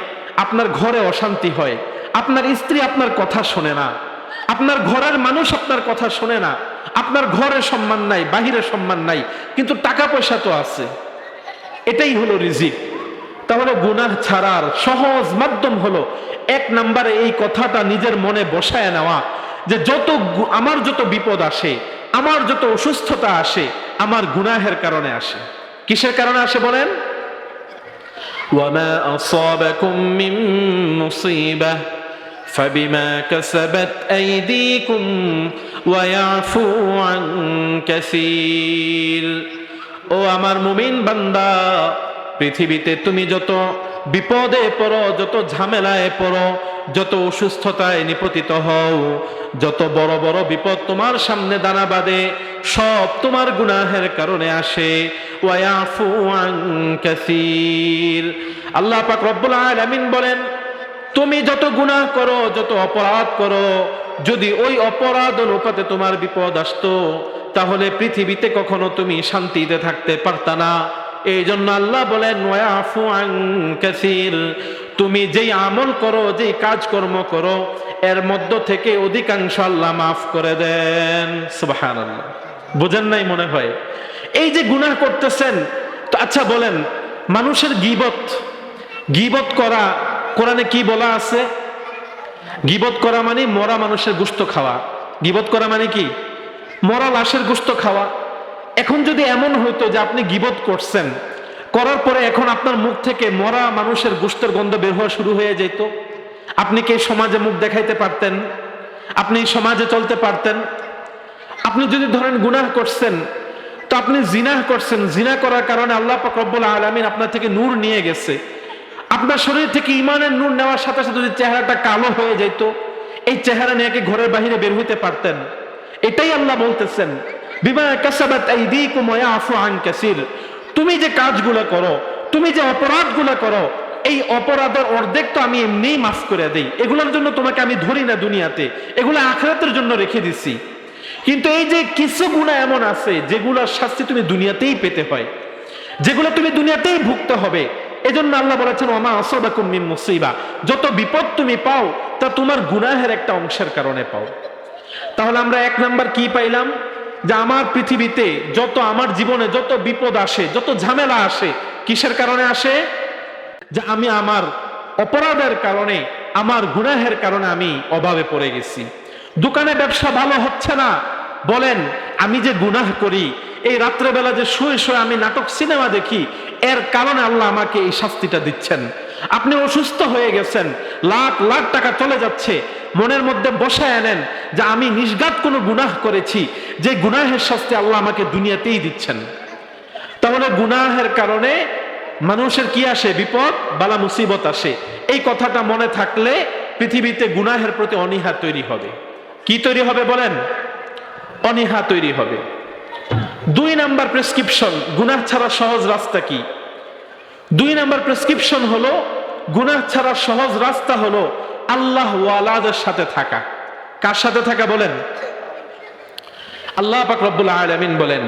[SPEAKER 1] আপনার ঘরে অশান্তি হয়, আপনার স্ত্রী আপনার কথা শোনে না, আপনার ঘরের মানুষ আপনার কথা শোনে না, আপনার ঘরে সম্মান নাই, বাহিরে সম্মান নাই, কিন্তু টাকা পয়সা তো আছে। এটাই হলো রিজিক। তাহলে গুনাহ ছাড়ার সহজ মাধ্যম হলো 1 নম্বরে এই কথাটা নিজের মনে বসায় নেওয়া যে আমার যত বিপদ আসে, আমার যত অসুস্থতা আসে, আমার গুনাহের কারণে আসে। কিসের কারণে আসে বলেন? ওয়ামা আসাবাকুম মিন মুসিবাহ ফাবিমা কাসাবাত আইদিকুম ওয়া ইয়াফু আন কাসীর। ও আমার মুমিন বান্দা, পৃথিবীতে তুমি যত বিপদে পড়ো, যত ঝামেলায় পড়ো, যত অসুস্থতায় নিপতিত হও, যত বড় বড় বিপদ তোমার সামনে দানা বাঁধে, সব তোমার গুনাহের কারণে আসে। ওয়া ইয়াফু আন কাসীর। আল্লাহ পাক রব্বুল আলামিন বলেন, তুমি যত গুনাহ করো, যত অপরাধ করো, যদি ওই অপরাধ অনুপাতে তোমার বিপদ আসতো, তাহলে পৃথিবীতে কখনো তুমি শান্তিতে থাকতে পারতা না। এই জন্য আল্লাহ বলেন, ওয়াফু আন কাসীর। তুমি যেই আমল করো, যেই কাজকর্ম করো, এর মধ্য থেকে অধিকাংশ আল্লাহ মাফ করে দেন। সুবহানাল্লাহ। বুঝেন নাই মনে হয়? এই যে গুনাহ করতেছেন, তো আচ্ছা বলেন, মানুষের গীবত করা কোরআনে কি বলা আছে? গীবত করা মানে মরা মানুষের গোশত খাওয়া। গীবত করা মানে কি? মরা লাশের গোশত খাওয়া। এখন যদি এমন হইতো যে আপনি গীবত করছেন, করার পরে এখন আপনার মুখ থেকে মরা মানুষের গোশতের গন্ধ বের হওয়া শুরু হয়ে যেত, আপনি কি সমাজে মুখ দেখাইতে পারতেন? আপনি সমাজে চলতে পারতেন? আপনি যদি ধরেন গুনাহ করছেন, তো আপনি জিনাহ করছেন, জিনা করার কারণে আল্লাহ পাক রব্বুল আলামিন আপনার থেকে নূর নিয়ে গেছে। আপনার শরীর থেকে ঈমানের নূর নেওয়ার সাথে সাথে যদি চেহারাটা কালো হয়ে যেত, এই চেহারা নিয়ে কি ঘরের বাহিরে বের হইতে পারতেন? এটাই আল্লাহ বলতেছেন, বিমা কাসাবাত আইদিকুম ওয়া ইয়াফু আন কাসীর। তুমি যে কাজগুলো করো, তুমি যে অপরাধগুলো করো, এই অপরাধের অর্ধেক তো আমি এমনিই মাফ করে দেই। এগুলোর জন্য তোমাকে আমি ধরি না দুনিয়াতে, এগুলো আখিরাতের জন্য রেখে দিছি। কিন্তু এই যে কিছু গুনাহ এমন আছে যেগুলোর শাস্তি তুমি দুনিয়াতেই পেতে হয়, যেগুলো তুমি দুনিয়াতেই ভুগতে হবে। এজন্য আল্লাহ বলেছেন, ওয়ামা আসাবাকুম মিন মুসিবা। যত বিপদ তুমি পাও, তা তোমার গুনাহের একটা অংশের কারণে পাও। তাহলে আমরা 1 নাম্বার কি পাইলাম? যে আমার পৃথিবীতে যত, আমার জীবনে যত বিপদ আসে, যত ঝামেলা আসে, কিসের কারণে আসে? যে আমি আমার অপরাধের কারণে, আমার গুনাহের কারণে আমি অভাবে পড়ে গেছি। দোকানে ব্যবসা ভালো হচ্ছে না, বলেন আমি যে গুনাহ করি, এই রাত্রেবেলা যে শুয়ে শুয়ে আমি নাটক সিনেমা দেখি, এর কারণে আল্লাহ আমাকে এই শাস্তিটা দিচ্ছেন। আপনি অসুস্থ হয়ে গেছেন, লাখ লাখ টাকা চলে যাচ্ছে, মনের মধ্যে বসায় আনেন যে আমি নিষ্ঘাত কোনো গুনাহ করেছি, যে গুনাহের শাস্তি আল্লাহ আমাকে দুনিয়াতেই দিচ্ছেন। তাহলে গুনাহের কারণে মানুষের কি আসে? বিপদ বালা মুসিবত আসে। এই কথাটা মনে থাকলে পৃথিবীতে গুনাহের প্রতি অনীহা তৈরি হবে। কি তৈরি হবে বলেন? অনীহা তৈরি হবে। 2 নাম্বার প্রেসক্রিপশন, গুনাহ ছাড়া সহজ রাস্তা কি? 2 নাম্বার প্রেসক্রিপশন হলো, গুনাহ ছাড়া সহজ রাস্তা হলো আল্লাহ ওয়ালাদের সাথে থাকা। কার সাথে থাকা বলেন? আল্লাহ পাক রব্বুল আলামিন বলেন,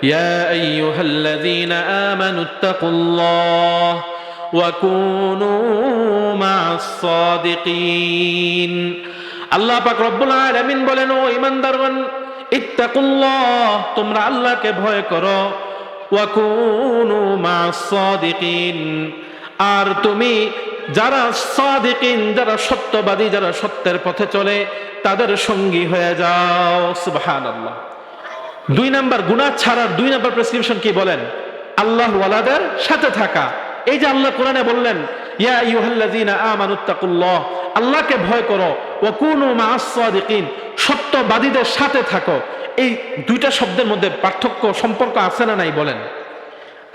[SPEAKER 1] ইয়া আইয়ুহাল্লাযীনা আমানুত্তাকুল্লাহ ওয়া কুনু মা'আস সাদিকিন। আল্লাহ পাক রব্বুল আলামিন বলেন, ও ঈমানদারগণ, ইত্তাকুল্লাহ, তোমরা আল্লাহকে ভয় করো, ওয়া কুনু মা'আস সাদিকিন, আর তুমি যারা সাদিকিন, যারা সত্যবাদী, যারা সত্যের পথে চলে, তাদের সঙ্গী হয়ে যাও। সুবহানাল্লাহ। 2 নাম্বার গুনাহ ছাড়ার 2 নাম্বার প্রেসক্রিপশন কি বলেন? আল্লাহ ওয়ালাদের সাথে থাকা। এই যে আল্লাহ কোরআনে বললেন, ইয়া আইয়ুহাল্লাযীনা আমানুত্তাকুল্লাহ, আল্লাহকে ভয় করো, ওয়া কুনু মা'আস সাদিকিন, সত্যবাদীদের সাথে থাকো। এই 2টা শব্দের মধ্যে পার্থক্য, সম্পর্ক আছে না নাই বলেন?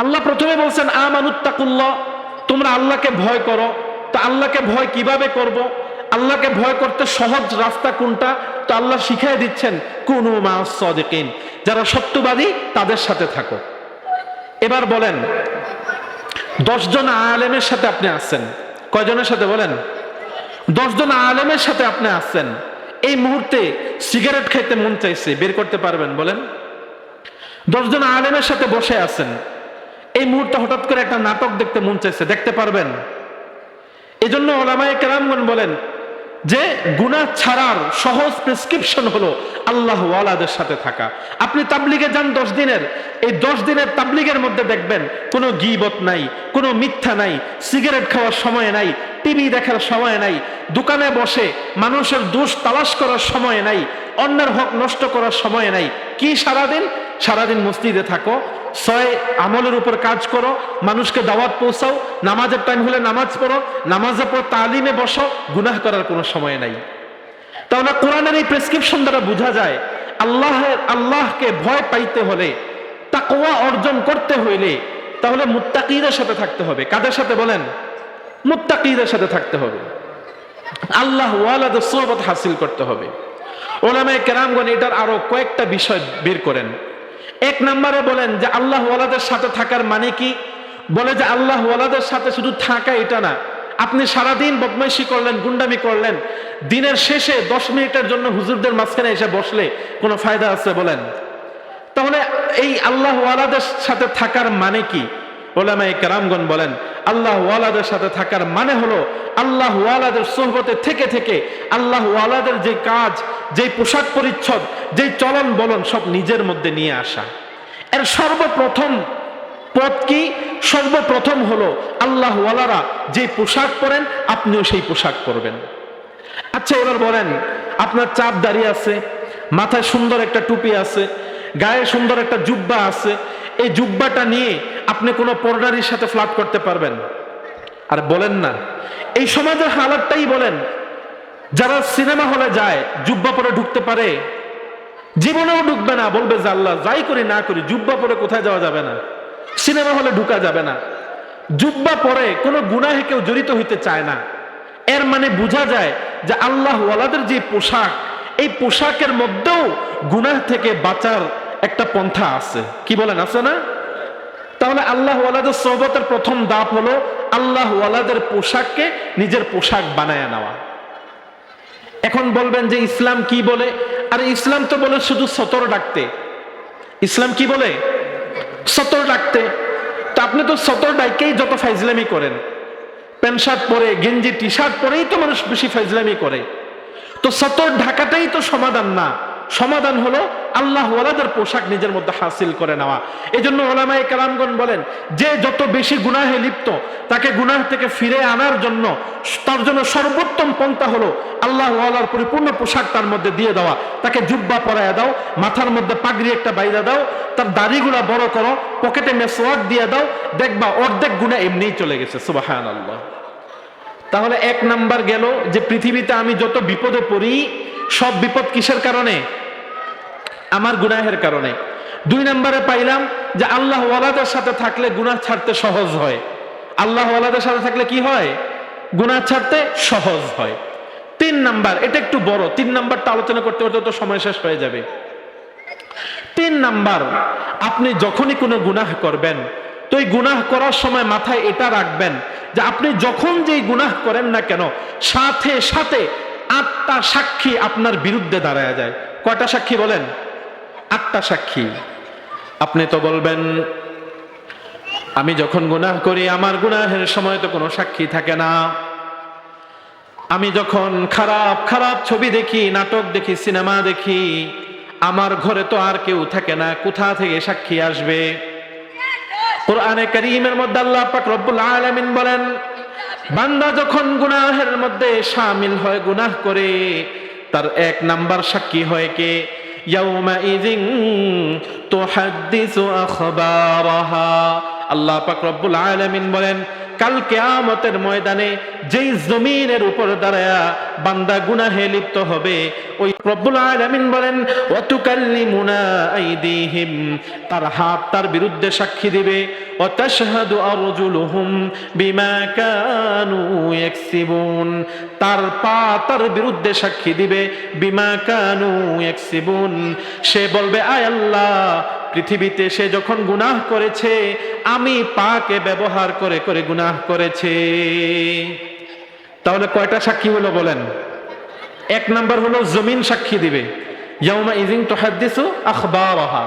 [SPEAKER 1] আল্লাহ প্রথমে বলছেন আমানুত্তাকুল্লাহ, তোমরা আল্লাহকে ভয় করো। তো আল্লাহকে ভয় কিভাবে করব? আল্লাহকে ভয় করতে সহজ রাস্তা কোনটা? তো আল্লাহ শিখিয়ে দিচ্ছেন, কুনু মা'আস সাদিকিন, যারা সত্যবাদী তাদের সাথে থাকো। এবার বলেন, 10 জন আলেমের সাথে আপনি আছেন, কয়জনের সাথে বলেন? 10 জন আলেমের সাথে আপনি আছেন। এই মুহূর্তে সিগারেট খাইতে মন চাইছে, বের করতে পারবেন বলেন? 10 জন আলেমের সাথে বসে আছেন, এই মুহূর্তে হঠাৎ করে একটা নাটক দেখতে মন চাইছে, দেখতে পারবেন? এজন্য উলামায়ে কেরামগণ বলেন যে গুনাহ ছাড়ার সহজ প্রেসক্রিপশন হলো আল্লাহ ওয়ালাদের সাথে থাকা। আপনি তাবলিগে যান 10 দিনের, এই 10 দিনের তাবলিগের মধ্যে দেখবেন কোনো গীবত নাই, কোনো মিথ্যা নাই, সিগারেট খাওয়ার সময় নাই, টিভি দেখার সময় নাই, দোকানে বসে মানুষের দোষ তালাশ করার সময় নাই, অন্যের হক নষ্ট করার সময় নাই। কি সারাদিন মসজিদে থাকো, 6 আমলের উপর কাজ করো, মানুষকে দাওয়াত পৌঁছাও, নামাজের টাইম হলে নামাজ পড়ো, নামাজের পর তালিমে বসো, গুনাহ করার কোনো সময় নাই। তাহলে কোরআনের এই প্রেসক্রিপশন দ্বারা বোঝা যায় আল্লাহকে ভয় পাইতে হলে, তাকওয়া অর্জন করতে হইলে, তাহলে মুত্তাকীদের সাথে থাকতে হবে। কাদের সাথে বলেন? মুত্তাকীদের সাথে থাকতে হবে, আল্লাহ ওয়ালাদের সোহবত হাসিল করতে হবে। উলামায়ে কেরামগণ এটার আরো কয়েকটা বিষয় বের করেন। 1 নম্বরে বলেন যে আল্লাহ ওয়ালাদের সাথে থাকার মানে কি? বলে যে আল্লাহ ওয়ালাদের সাথে শুধু থাকা এটা না, আপনি সারাদিন বদমাইশি করলেন, গুন্ডামি করলেন, দিনের শেষে 10 মিনিটের জন্য হুজুরদের মাঝখানে এসে বসলে কোনো ফায়দা আছে বলেন? তাহলে এই আল্লাহ ওয়ালাদের সাথে থাকার মানে কি? উলামায়ে কেরামগণ বলেন আল্লাহ ওয়ালাদের সাথে থাকার মানে হলো আল্লাহ ওয়ালাদের সোহবতে থেকে থেকে আল্লাহ ওয়ালাদের যে কাজ, যে পোশাক পরিচ্ছদ, যে চলন বলন সব নিজের মধ্যে নিয়ে আসা। এর সর্বপ্রথম পথ কি? সর্বপ্রথম হলো আল্লাহ ওয়ালারা যে পোশাক পরেন আপনিও সেই পোশাক পরবেন। আচ্ছা এবার বলেন, আপনার চাপ দাঁড়িয়ে আছে, মাথায় সুন্দর একটা টুপি আছে, গায়ে সুন্দর একটা জুব্বা আছে, এই জুব্বাটা নিয়ে আপনি কোনো পর্দারির সাথে ফ্লার্ট করতে পারবেন? আর বলেন না, এই সমাজের হালাতটাই বলেন। যারা সিনেমা হলে যায় জুব্বা পরে ঢুকতে পারে? জীবনেও ঢুকবে না, বলবে যে আল্লাহ যাই করি না করি জুব্বা পরে কোথায় যাওয়া যাবে না, সিনেমা হলে ঢুকা যাবে না। জুব্বা পরে কোনো গুনাহে কেউ জড়িত হইতে চায় না। এর মানে বোঝা যায় যে আল্লাহ ওয়ালাদের যে পোশাক, এই পোশাকের মধ্যেও গুনাহ থেকে বাঁচার একটা পন্থা আছে। কি বলেন, আছে না? তাহলে আল্লাহ ওয়ালাদের সোহবতের প্রথম ধাপ হলো আল্লাহ ওয়ালাদের পোশাককে নিজের পোশাক বানায় নেওয়া। এখন বলবেন যে ইসলাম কি বলে? আরে ইসলাম তো বলে শুধু সতর ডাকতে। ইসলাম কি বলে? সতর ডাকতে। তো আপনি তো সতর ডাইকেই যত ফাইজলামি করেন, প্যান্ট শার্ট পরে, গেঞ্জি টি শার্ট পরেই তো মানুষ বেশি ফাইজলামি করে। তো সতর ঢাকাটাই তো সমাধান না, সমাধান হলো আল্লাহ ওয়ালাদের পোশাক নিজের মধ্যে হাসিল করে নেওয়া। এই জন্য ওলামায়ে কেরামগণ বলেন, যে যত বেশি গুনাহে লিপ্ত তাকে গুনাহ থেকে ফিরে আনার জন্য তার জন্য সর্বোত্তম পন্থা হলো আল্লাহ ওয়ালার পরিপূর্ণ পোশাক তার মধ্যে দিয়ে দেওয়া। তাকে জুব্বা পরাইয়া দাও, মাথার মধ্যে পাগড়ি একটা বাইরা দাও, তার দাড়িগুলা বড় করো, পকেটে মেসওয়াক দিয়ে দাও, দেখবা অর্ধেক গুনাহ এমনিই চলে গেছে। সুবহানাল্লাহ। তাহলে এক নাম্বার গেল যে পৃথিবীতে আমি যত বিপদে পড়ি সব বিপদ কিসের কারণে? আমার গুনাহের কারণে। 2 নম্বরে পাইলাম যে আল্লাহ ওয়ালাদের সাথে থাকলে গুনাহ ছাড়তে সহজ হয়। আল্লাহ ওয়ালাদের সাথে থাকলে কি হয়? গুনাহ ছাড়তে সহজ হয়। 3 নাম্বার, এটা একটু বড়, 3 নাম্বারটা আলোচনা করতে করতে তো সময় শেষ হয়ে যাবে। 3 নাম্বার, আপনি যখনই কোনো গুনাহ করবেন তো এই গুনাহ করার সময় মাথায় এটা রাখবেন যে আপনি যখন যেই গুনাহ করেন না কেন সাথে সাথে 8টা সাক্ষী আপনার বিরুদ্ধে দাঁড়ায় যায়। কয়টা সাক্ষী বলেন? 8টা সাক্ষী। আপনি তো বলবেন আমি যখন গুনাহ করি আমার গুনাহের সময় তো কোনো সাক্ষী থাকে না। আমি যখন খারাপ খারাপ ছবি দেখি, নাটক দেখি, সিনেমা দেখি, আমার ঘরে তো আর কেউ থাকে না, কোথা থেকে সাক্ষী আসবে? কোরআনে কারীমের মধ্যে আল্লাহ পাক রব্বুল আলামিন বলেন, বান্দা যখন গুনাহের মধ্যে শামিল হয়, গুনাহ করে, তার 1 নাম্বার সাক্ষী হয় কে? ইয়াউমাইযিন তুহাদ্দিসু আখবারাহা। আল্লাহ পাক রব্বুল আলামিন বলেন, কাল কিয়ামতের ময়দানে যেই জমিনের উপর দাঁড়ায়া বান্দা গুনাহে লিপ্ত হবে, ওই রব্বুল আলামিন বলেন ওয়া তুকাল্লিমুনা আইদিহিম, তার হাত তার বিরুদ্ধে সাক্ষী দিবে, ওয়া তাশহাদু আরজুলুহুম বিমা কানু ইয়াকসিবুন, তার পা তার বিরুদ্ধে সাক্ষী দিবে, বিমা কানু ইয়াকসিবুন। সে বলবে আয় আল্লাহ, পৃথিবীতে সে যখন গুনাহ করেছে আমি পাকে ব্যবহার করে করে গুনাহ করেছে। তাহলে কয়টা সাক্ষী হলো বলেন? 1 নাম্বার হলো জমিন সাক্ষী দিবে, ইয়াউমাইযিন তুহাদ্দিসু আখবারাহা।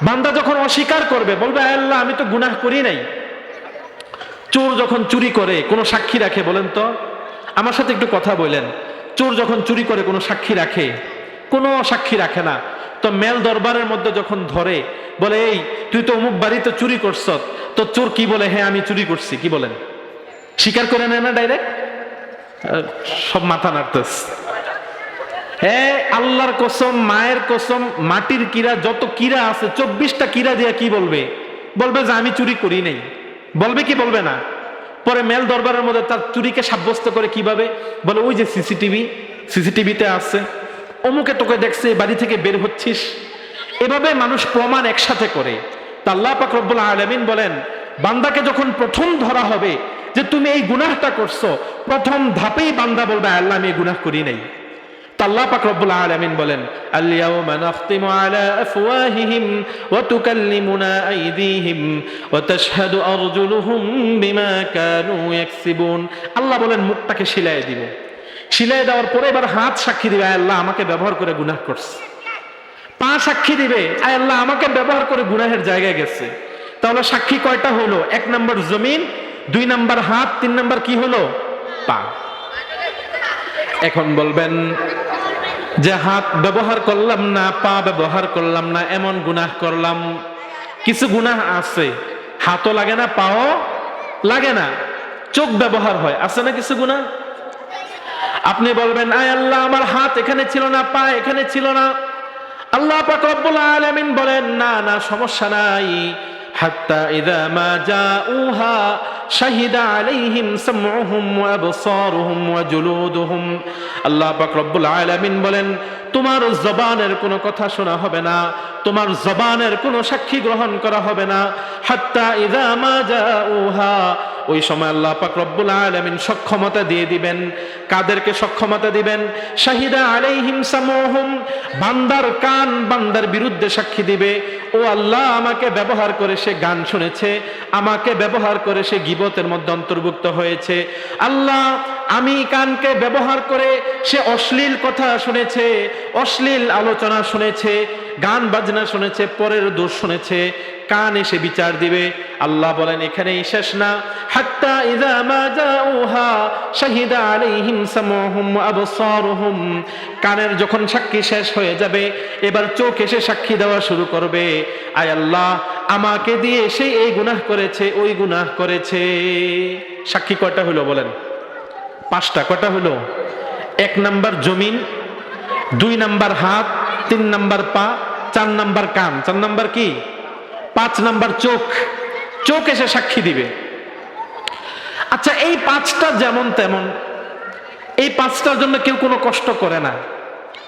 [SPEAKER 1] বান্দা যখন অস্বীকার করবে, বলবে আয় আল্লাহ আমি তো গুনাহ করি নাই। চোর যখন চুরি করে কোনো সাক্ষী রাখে? বলেন তো, আমার সাথে একটু কথা বলেন। চোর যখন চুরি করে কোনো সাক্ষী রাখে? কোনো সাক্ষী রাখে না। তো মেল দরবারের মধ্যে যখন ধরে, বলে এই তুই তো অমুক বাড়িতে চুরি করছ, তো চোর কি বলে? হ্যাঁ আমি চুরি করছি। কি বলেন? স্বীকার করে নেয় না ডাইরেক্ট? সব মাথা নাড়তেস। হ্যাঁ, আল্লাহর কসম, মায়ের কসম, মাটির কিরা যত কিরা আছে 24টা কিরা দিয়া কি বলবে? বলবে যে আমি চুরি করি নাই। বলবে কি বলবে না? পরে মেল দরবারের মধ্যে তার চুরিকে সাব্যস্ত করে কিভাবে? বলে ওই যে সিসিটিভিতে আছে, অমুকে তোকে দেখছে, বাড়ি থেকে বের হচ্ছিস। এভাবে মানুষ প্রমাণ একসাথে করে। তা আল্লাহ পাক রব্বুল আলামিন বলেন, বান্দাকে যখন প্রথম ধরা হবে যে তুমি এই গুনাহটা করছো, প্রথম ধাপেই বান্দা বলবে আল্লাহ আমি এই গুনাহ করি নাই। তা আল্লাহ পাক রব্বুল আলামিন বলেন, আল ইয়াউমা নাখতিমু আলা আফওয়াহিহিম ওয়া তুকাল্লিমুনা আইদিহিম ওয়া তাশহাদু আরজুলুহুম বিমা কানু ইয়াকসিবুন। আল্লাহ বলেন মুখটাকে শিলায় দিব। শিলায় দেওয়ার পরে এবার হাত সাক্ষী দিবে, আয় আল্লাহ আমাকে ব্যবহার করে গুনাহ করছে। পা সাক্ষী দিবে, আয় আল্লাহ আমাকে ব্যবহার করে গুনাহের জায়গায় গেছে। তাহলে সাক্ষী কয়টা হলো? 1 নাম্বার জমিন, 2 নাম্বার হাত, 3 নাম্বার কি হলো? পা। এখন বলবেন যে হাত ব্যবহার করলাম না, পা ব্যবহার করলাম না, এমন গুনাহ করলাম। কিছু গুনাহ আছে হাতও লাগে না, পাও লাগে না, চোখ ব্যবহার হয়, আছে না কিছু গুনাহ? আপনি বলবেন আয় আল্লাহ আমার হাত এখানে ছিল না, পা এখানে ছিল না। আল্লাহ পাক রব্বুল আলামিন বলেন না না, সমস্যা নাই। হাত্তা ইযা মা জাউহা শাহিদা আলাইহিম সামউহুম ওয়া আবসারুহুম ওয়া জুলুদুহুম। আল্লাহ পাক রব্বুল আলামিন বলেন তোমার জবানের কোনো কথা শোনা হবে না, তোমার জবানের কোনো সাক্ষী গ্রহণ করা হবে না। হাত্তা ইযা মা জাউহা, ওই সময় আল্লাহ পাক রব্বুল আলামিন সক্ষমতা দিয়ে দিবেন। কাদেরকে সক্ষমতা দিবেন? শাহিদা আলাইহিম সামউহুম, বান্দার কান বান্দার বিরুদ্ধে সাক্ষী দিবে, ও আল্লাহ আমাকে ব্যবহার করে সে গান শুনেছে, আমাকে ব্যবহার করে সে গীবতের মধ্যে অন্তর্ভুক্ত হয়েছে। আল্লাহ আমি কানকে ব্যবহার করে সে অশ্লীল কথা শুনেছে, অশ্লীল আলোচনা শুনেছে, গান বাজনা শুনেছে, পরের দোষ শুনেছে, কান এসে বিচার দিবে। আল্লাহ বলেন এখানেই শেষ না, হাত্তা ইযা মা জাউহা শাহিদা আলাইহিম সামউহুম ওয়া আবসারুহুম, কানের যখন সাক্ষী শেষ হয়ে যাবে এবার চোখ এসে সাক্ষী দেওয়া শুরু করবে, আয় আল্লাহ আমাকে দিয়ে সে এই গুনাহ করেছে, ওই গুনাহ করেছে। সাক্ষী কয়টা হলো বলেন? 5টা। কয়টা হলো? 1 নাম্বার জমিন, 2 নাম্বার হাত, 3 নাম্বার পা, 4 নাম্বার কান, 4 নাম্বার কি? 5 নাম্বার চোখ। চোখ এসে সাক্ষী দিবে। আচ্ছা, এই 5টা যেমন তেমন, এই 5টার জন্য কেউ কোনো কষ্ট করে না।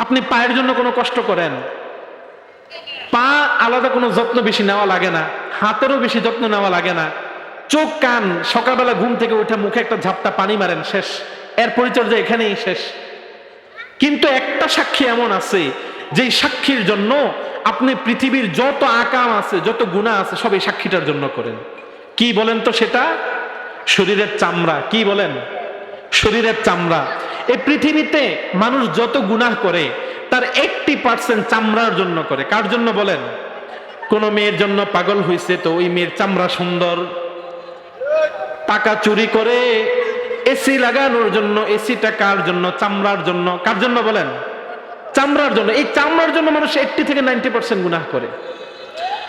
[SPEAKER 1] আপনি পায়ের জন্য কোনো কষ্ট করেন? পা আলাদা কোনো যত্ন বেশি নেওয়া লাগে না, হাতেরও বেশি যত্ন নেওয়া লাগে না। চোখ কান সকালবেলা ঘুম থেকে উঠে মুখে একটা ঝাপটা পানি মারেন, শেষ। এর পরিচর্যা এখানেই শেষ। কিন্তু একটা সাক্ষী এমন আছে যেই সাক্ষীর জন্য আপনি পৃথিবীর যত আকাম আছে, যত গুনাহ আছে সব এই সাক্ষীটার জন্য করেন। কি বলেন তো সেটা? শরীরের চামড়া। কি বলেন? শরীরের চামড়া। এই পৃথিবীতে মানুষ যত গুনাহ করে তার 80% চামড়ার জন্য করে। কার জন্য বলেন? কোন মেয়ের জন্য পাগল হইছে তো ওই মেয়ের চামড়া সুন্দর। টাকা চুরি করে এসি লাগানোর জন্য, এসিটা কার জন্য? চামড়ার জন্য। কার জন্য বলেন? চামড়ার জন্য। এই চামড়ার জন্য মানুষ 80 থেকে 90% গুনাহ করে।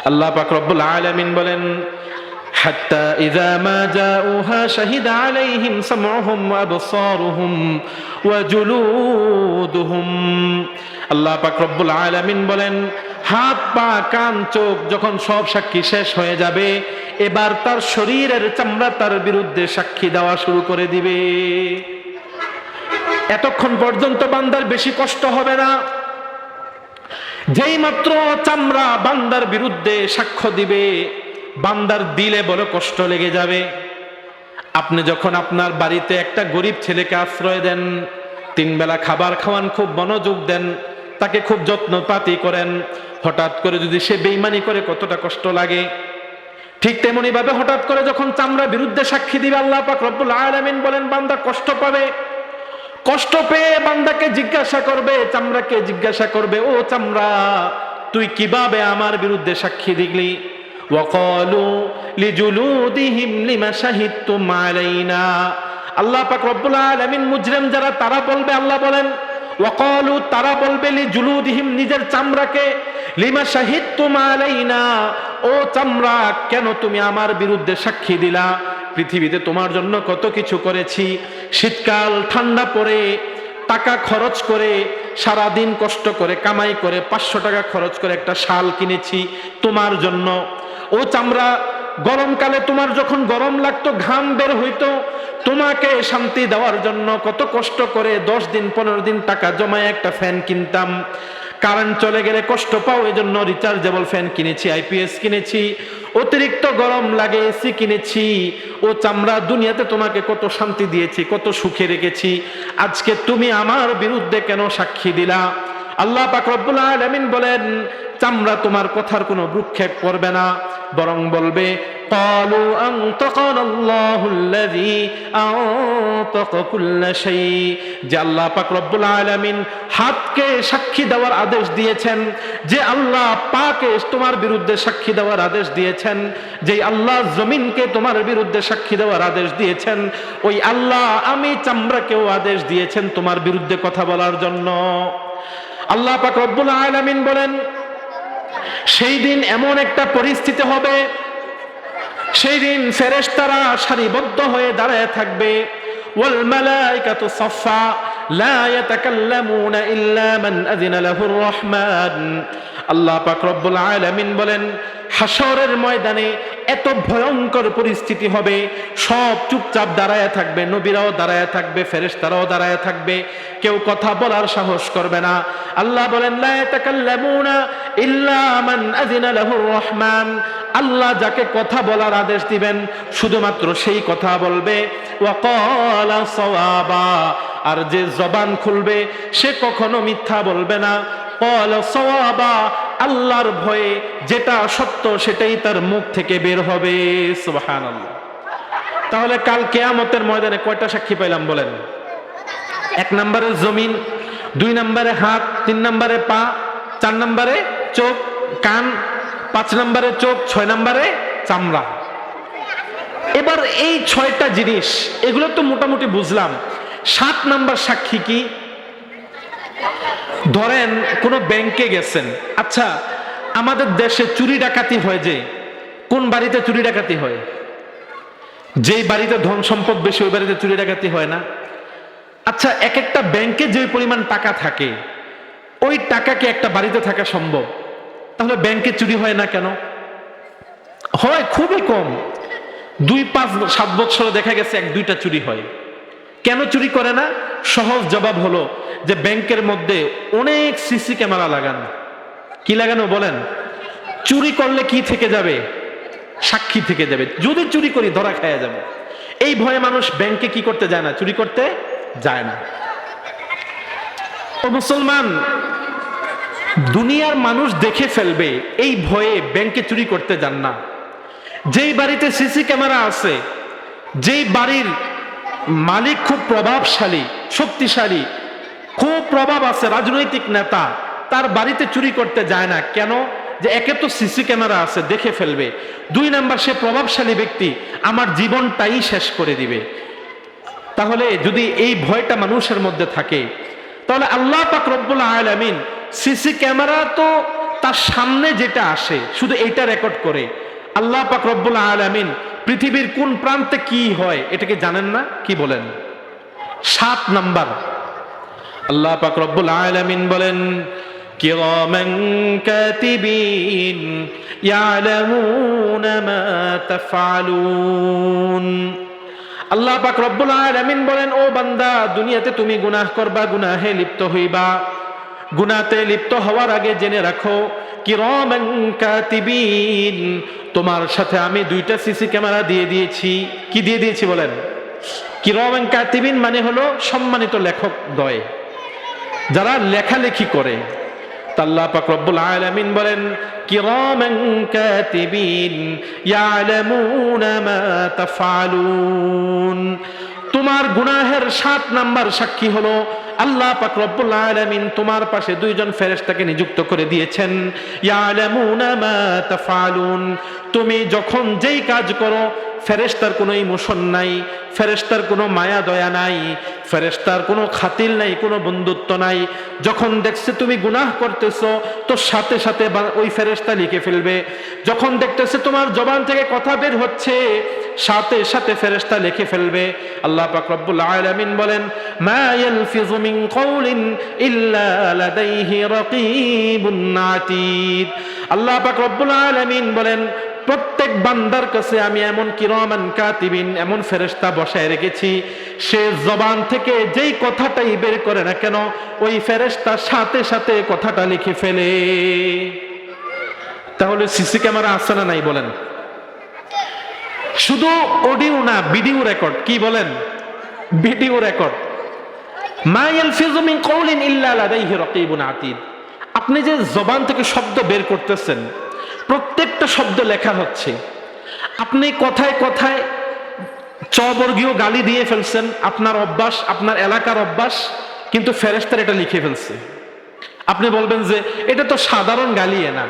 [SPEAKER 1] আল্লাহ পাক রব্বুল আলামিন বলেন হাত্তা ইযা মা জাউহা শাহিদা আলাইহিম সামউহুম ওয়া আবসারুহুম ওয়া জুলুদুহুম। আল্লাহ পাক রব্বুল আলামিন বলেন হাত, পা, কান, চোখ যখন সব সাক্ষী শেষ হয়ে যাবে এবার তার শরীরের চামড়া তার বিরুদ্ধে সাক্ষী দেওয়া শুরু করে দিবে। এতক্ষণ পর্যন্ত বান্দার বেশি কষ্ট হবে না। যেই মাত্র চামড়া বান্দার বিরুদ্ধে সাক্ষ্য দিবে বান্দার দিলে বড় কষ্ট লেগে যাবে। আপনি যখন আপনার বাড়িতে একটা গরিব ছেলেকে আশ্রয় দেন, 3 বেলা খাবার খাওয়ান, খুব মনোযোগ দেন, তাকে খুব যত্নপাতি করেন, হঠাৎ করে যদি সে বেঈমানি করে কতটা কষ্ট লাগে। ঠিক তেমনি ভাবে হঠাৎ করে যখন চামড়া বিরুদ্ধে সাক্ষী দিবে আল্লাহ পাক রব্বুল আলামিন বলেন বান্দা কষ্ট পাবে। কষ্ট পেয়ে বান্দাকে জিজ্ঞাসা করবে, চামড়াকে জিজ্ঞাসা করবে, ও চামড়া তুই কিভাবে আমার বিরুদ্ধে সাক্ষী দিলি? ওয়াকালু লিজুলুদিহিম লিমা শাহিদতুম আলাইনা। আল্লাহ পাক রব্বুল আলামিন মুজরিম যারা তারা বলবে, আল্লাহ বলেন ওয়াকালু তারা বলবে লিজুলুদিহিম নিজের চামড়াকে, লিমা শাহিদতুম আলাইনা ও চামড়া কেন তুমি আমার বিরুদ্ধে সাক্ষী দিলা? পৃথিবীতে তোমার জন্য কত কিছু করেছি, শীতকাল ঠান্ডা পড়ে টাকা খরচ করে সারাদিন কষ্ট করে কামাই করে 500 টাকা খরচ করে একটা শাল কিনেছি তোমার জন্য। ও চামড়া গরমকালে তোমার যখন গরম লাগতো, ঘাম বের হইতো, তোমাকে শান্তি দেওয়ার জন্য কত কষ্ট করে 10 দিন 15 দিন টাকা জমায় একটা ফ্যান কিনতাম। কারেন্ট চলে গেলে কষ্ট পাও এজন্য রিচার্জেবল ফ্যান কিনেছি, আইপিএস কিনেছি, অতিরিক্ত গরম লাগে এসি কিনেছি। ও চামড়া দুনিয়াতে তোমাকে কত শান্তি দিয়েছি, কত সুখে রেখেছি, আজকে তুমি আমার বিরুদ্ধে কেন সাক্ষী দিলা? আল্লাহ পাক রব্বুল আলামিন বলেন চামড়া তোমার কথার কোনো ভ্রুক্ষেপ করবে না, বরং বলবে ক্বালু আনতাকানাল্লাহুল্লাযী আনতাকা কুল্লা শাই। যে আল্লাহ পাক রব্বুল আলামিন হাতকে সাক্ষী দেওয়ার আদেশ দিয়েছেন, যে আল্লাহ পাকে তোমার বিরুদ্ধে সাক্ষী দেওয়ার আদেশ দিয়েছেন, যে আল্লাহ জমিনকে তোমার বিরুদ্ধে সাক্ষী দেওয়ার আদেশ দিয়েছেন, ওই আল্লাহ আমি চামড়াকেও আদেশ দিয়েছেন তোমার বিরুদ্ধে কথা বলার জন্য। আল্লাহ পাক রব্বুল আলামিন বলেন সেই দিন এমন একটা পরিস্থিতি হবে, সেই দিন ফেরেশতারা সারিবদ্ধ হয়ে দাঁড়ায় থাকবে, ওয়াল মালাইকাতু সাফফা লা ইয়াতাকাল্লামুনা ইল্লা মান আযিনা লাহুর রহমান। আল্লাহ পাক রব্বুল আলামিন বলেন হাসরের ময়দানে এত ভয়ঙ্কর পরিস্থিতি হবে, সব চুপচাপ দাঁড়ায় থাকবে, নবীরাও দাঁড়ায় থাকবে, ফেরেশতারাও দাঁড়ায় থাকবে, কেউ কথা বলার সাহস করবে না। আল্লাহ বলেন লা ইয়াতাকাল্লামুনা ইল্লা মান আযিনা লাহুর রহমান। আল্লাহ যাকে কথা বলার আদেশ দিবেন শুধুমাত্র সেই কথা বলবে, ওয়া ক্বালা সাওয়াবা। আর যে জবান খুলবে সে কখনো মিথ্যা বলবে না। ক্বালা সাওয়াবা, আল্লাহর ভয়ে যেটা সত্য সেটাই তার মুখ থেকে বের হবে। সুবহানাল্লাহ। তাহলে কাল কিয়ামতের ময়দানে কয়টা সাক্ষী পাইলাম বলেন? এক নম্বরে জমিন, 2 নম্বরে হাত, 3 নম্বরে পা, 4 নম্বরে চোখ কান, 5 নম্বরে চোখ, 6 নম্বরে চামড়া। এবার এই 6টা জিনিস, এগুলো তো মোটামুটি বুঝলাম। 7 নম্বর সাক্ষী কি? ধরেন কোন ব্যাংকে গেছেন। আচ্ছা, আমাদের দেশে চুরি ডাকাতি হয় যে, কোন বাড়িতে চুরি ডাকাতি হয়? যেই বাড়িতে ধন সম্পদ বেশি ওই বাড়িতে চুরি ডাকাতি হয় না? আচ্ছা, এক একটা ব্যাংকে যে পরিমাণ টাকা থাকে ওই টাকা কি একটা বাড়িতে থাকা সম্ভব? তাহলে ব্যাংকে চুরি হয় না কেন? হয় খুবই কম। 2, 5, 7 বছরে দেখা গেছে 1-2টা চুরি হয়। কেন চুরি করে না? সহজ জবাব হলো যে ব্যাংকের মধ্যে অনেক সিসি ক্যামেরা লাগানো। কি লাগানো বলেন? চুরি করলে কি থেকে যাবে? সাক্ষী থেকে যাবে। যদি চুরি করি ধরা খায়া যাবে। এই ভয়ে মানুষ ব্যাংকে কি করতে যায় না? চুরি করতে যায় না। ও মুসলমান, দুনিয়ার মানুষ দেখে ফেলবে এই ভয়ে ব্যাংকে চুরি করতে যান না। যেই বাড়িতে সিসি ক্যামেরা আছে, যেই বাড়ির মালিক খুব প্রভাবশালী, শক্তিশালী, খুব প্রভাব আছে, রাজনৈতিক নেতা, তার বাড়িতে চুরি করতে যায় না। কেন? যে একে তো সিসি ক্যামেরা আছে, দেখে ফেলবে। 2 নাম্বার, সে প্রভাবশালী ব্যক্তি, আমার জীবনটাই শেষ করে দিবে। তাহলে যদি এই ভয়টা মানুষের মধ্যে থাকে, তাহলে আল্লাহ পাক রব্বুল আলামিন সিসি ক্যামেরা তো তার সামনে যেটা আসে শুধু এইটা রেকর্ড করে। আল্লাহ পাক রব্বুল আলামিন পৃথিবীর কোন প্রান্তে কি হয় এটাকে জানেন না? কি বলেন? 7 নাম্বার, আল্লাহ পাক রব্বুল আলামিন বলেন, কিরামান কাতিবিন ইয়ালামুনা মা তাফআলুন। আল্লাহ পাক রব্বুল আলামিন বলেন, ও বান্দা, দুনিয়াতে তুমি গুনাহ করবা, গুনাহে লিপ্ত হইবা। গুনাহতে লিপ্ত হওয়ার আগে জেনে রাখো, কিরামান কাতিবিন, তোমার সাথে আমি 2টা সিসি ক্যামেরা দিয়ে দিয়েছি। কি দিয়ে দিয়েছি বলেন? কিরামান কাতিবিন মানে হলো সম্মানিত লেখক দ্বয়, যারা লেখালেখি করে। আল্লাহ পাক রব্বুল আলামিন বলেন, কিরামান কাতিবিন ইয়ালামুনা মা তাফআলুন। তোমার গুনাহের 7 নাম্বার সাক্ষী হলো আল্লাহ পাক রব্বুল আলামিন তোমার পাশে 2 জন ফেরেশতাকে নিযুক্ত করে দিয়েছেন। ইয়ালামুনা মা তাফআলুন, তুমি যখন যেই কাজ করো ফেরেশতার কোনো ইমোশন নাই, ফেরেশতার কোনো মায়া দয়া নাই, ফেরেশতার কোনো খাতির নাই, কোনো বন্ধুত্ব নাই। যখন দেখছে তুমি গুনাহ করতেছো তো সাথে সাথে ওই ফেরেশতা লিখে ফেলবে। যখন দেখতেছে তোমার জবান থেকে কথা বের হচ্ছে সাথে সাথে ফেরেশতা লিখে ফেলবে। আল্লাহ পাক রব্বুল আলামিন বলেন, মা ইয়ালফিযু মিন কাওলিন ইল্লা লাদাইহি রাকীবুন আতীদ। আল্লাহ পাক রব্বুল আলামিন বলেন, প্রত্যেক বান্দার কাছে আমি এমন কিরামান কাতিবিন, এমন ফেরেশতা বসায় রেখেছি, সে জবান থেকে যেই কথাটাই বের করে না কেন ওই ফেরেশতা সাথে সাথে কথাটা লিখে ফেলে। তাহলে সিসি ক্যামেরা আছে না নাই বলেন? শুধু অডিও না, ভিডিও রেকর্ড। কি বলেন? Video record. মা ইয়ালফিযু মিন কাওলিন ইল্লা লাদাইহি রাকীবুন আতীদ। আপনি যে জবান থেকে শব্দ বের করতেছেন প্রত্যেকটা শব্দ লেখা হচ্ছে। আপনি কথায় কথায় চবর্গীয় গালি দিয়ে ফেলছেন, আপনার অভ্যাস, আপনার এলাকার অভ্যাস, কিন্তু ফেরেশতারা এটা লিখে ফেলছে। আপনি বলবেন যে এটা তো সাধারণ গালি না।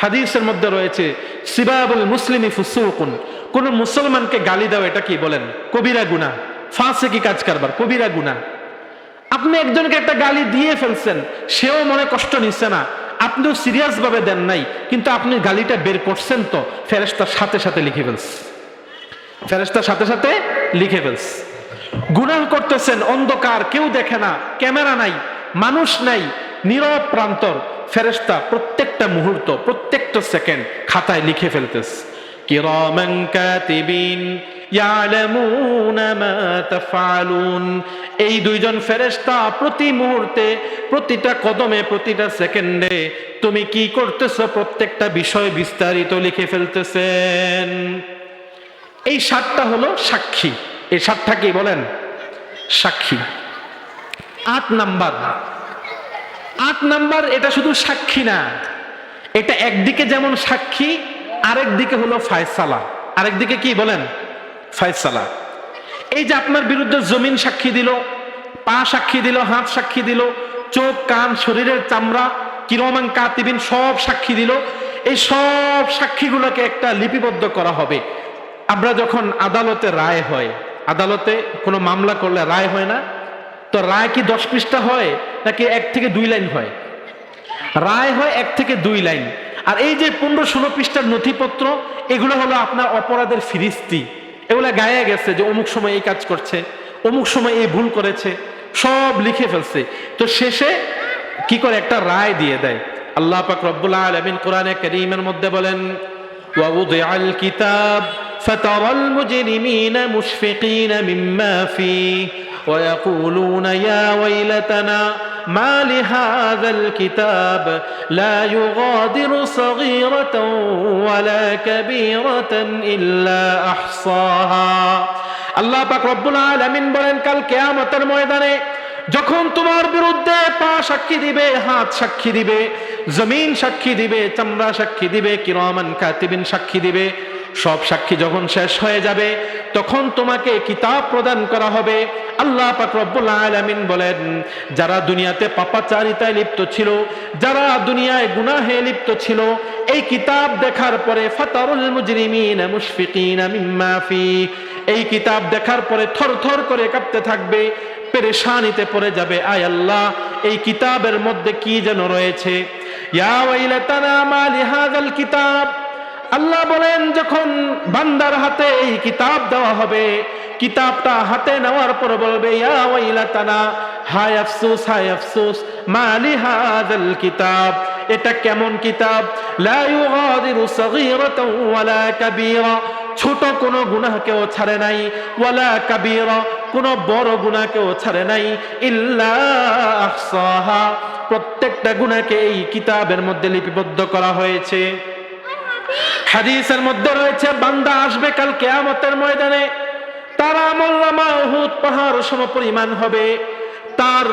[SPEAKER 1] হাদিসের মধ্যে রয়েছে, সিবাবুল মুসলিমি ফুসুকুন, কোন মুসলমানকে গালি দাও এটা কি বলেন? কবিরা গুনাহ, ফাসিকি কাজ কারবার, কবিরা গুনাহ। আপনি একজনকে একটা গালি দিয়ে ফেলছেন, সেও মনে কষ্ট নিচ্ছে না, আপনিও সিরিয়াস ভাবে দেন নাই, কিন্তু আপনি গালিটা বের করছেন তো ফেরেশতার সাথে সাথে লিখে ফেলছে। ফেরেশতার সাথে সাথে লিখে ফেলছে। গুনাহ করতেছেন, অন্ধকার, কেউ দেখে না, ক্যামেরা নাই, মানুষ নাই, নীরব প্রান্তর, ফেরেশতা প্রত্যেকটা মুহূর্ত, প্রত্যেকটা সেকেন্ড খাতায় লিখে ফেলতেছে। কিরামান কাতিবিন ইয়ালামুনা মা তাফআলুন। এই 2 জন ফেরেশতা প্রতি মুহূর্তে, প্রতিটা কদমে, প্রতিটা সেকেন্ডে তুমি কি করতেছো প্রত্যেকটা বিষয় বিস্তারিত লিখে ফেলতেছেন। এই 7টা হলো সাক্ষী। এই 7টা কি বলেন? সাক্ষী। 8 নাম্বার, এটা শুধু সাক্ষী না, এটা একদিকে যেমন সাক্ষী, আরেক দিকে হলো ফায়সালা। আরেক দিকে কি বলেন? ফায়সালা। এই যে আপনার বিরুদ্ধে জমিন সাক্ষী দিল, পা সাক্ষী দিল, হাত সাক্ষী দিল, চোখ, কান, শরীরের চামড়া, কিরামান কাতিবিন সব সাক্ষী দিল। এই সব সাক্ষীগুলোকে একটা লিপিবদ্ধ করা হবে। আমরা যখন আদালতে রায় হয়, আদালতে কোনো মামলা করলে রায় হয় না, তো রায় কি 10 পৃষ্ঠা হয় নাকি 1 থেকে 2 লাইন হয়? রায় হয় 1 থেকে 2 লাইন। আর এই যে 15-16 পৃষ্ঠার নথিপত্র, এগুলো হলো আপনার অপরাধের ফিরিস্তি। এগুলা গায়ে গেছে যে অমুক সময় এই কাজ করছে, অমুক সময় এই ভুল করেছে, সব লিখে ফেলছে। তো শেষে কি করে একটা রায় দিয়ে দেয়। আল্লাহ পাক রব্বুল আলামিন কোরআনে কারীমের মধ্যে বলেন, ওয়া উযিআল কিতাব ফাতারাল মুজরিমিনা মুশফিকিনা মিম্মা ফীহি ওয়া ইয়াকুলুনা ইয়া ওয়াইলাতানা মা লিহাযাল কিতাব লা ইউগাদিরু সগীরাতাও ওয়ালা কাবীরাতান ইল্লা আহসাহা। আল্লাহ পাক রব্বুল আলামিন বলেন, কাল কিয়ামতের ময়দানে যখন তোমার বিরুদ্ধে পা সাক্ষী দিবে, হাত সাক্ষী দিবে, জমিন সাক্ষী দিবে, চামড়া সাক্ষী দিবে, কিরামান কাতিবিন সাক্ষী দিবে, সব সাক্ষী যখন শেষ হয়ে যাবে তখন তোমাকে কিতাব প্রদান করা হবে। আল্লাহ পাক রব্বুল আলামিন বলেন, যারা দুনিয়াতে পাপাচারিতায় লিপ্ত ছিল, যারা দুনিয়ায় গুনাহে লিপ্ত ছিল, এই কিতাব দেখার পরে ফাতারুল মুজরিমিনা মুশফিকিনা মিম্মা ফীহি, এই কিতাব দেখার পরে থরথর করে কাঁপতে থাকবে, পেরেশানিতে পড়ে যাবে। আয় আল্লাহ, এই কিতাবের মধ্যে কি যেন রয়েছে। ইয়া ওয়াইলাতানা মা লিহাযাল কিতাব। আল্লাহ বলেন, যখন বান্দার হাতে এই কিতাব দেওয়া হবে, কিতাবটা হাতে নেওয়ার পর বলবে, ইয়া ওয়াইলাতানা, হায় আফসোস, হায় আফসোস, মা লিহাযাল কিতাব, এটা কেমন কিতাব, লা ইউগাদিরু সগীরাতাও ওয়ালা কাবীরা, ছোট কোনো গুনাহকেও ছাড়ে নাই, ওয়ালা কাবীরা, কোনো বড় গুনাহকেও ছাড়ে নাই, ইল্লা আহসাহা, প্রত্যেকটা গুনাহকে এই কিতাবের মধ্যে লিপিবদ্ধ করা হয়েছে। হাদিসের মধ্যে রয়েছে, বান্দা আসবে কাল কিয়ামতের ময়দানে, তার আমলনামা উহুদ পাহাড় সমপরিমাণ হবে, তার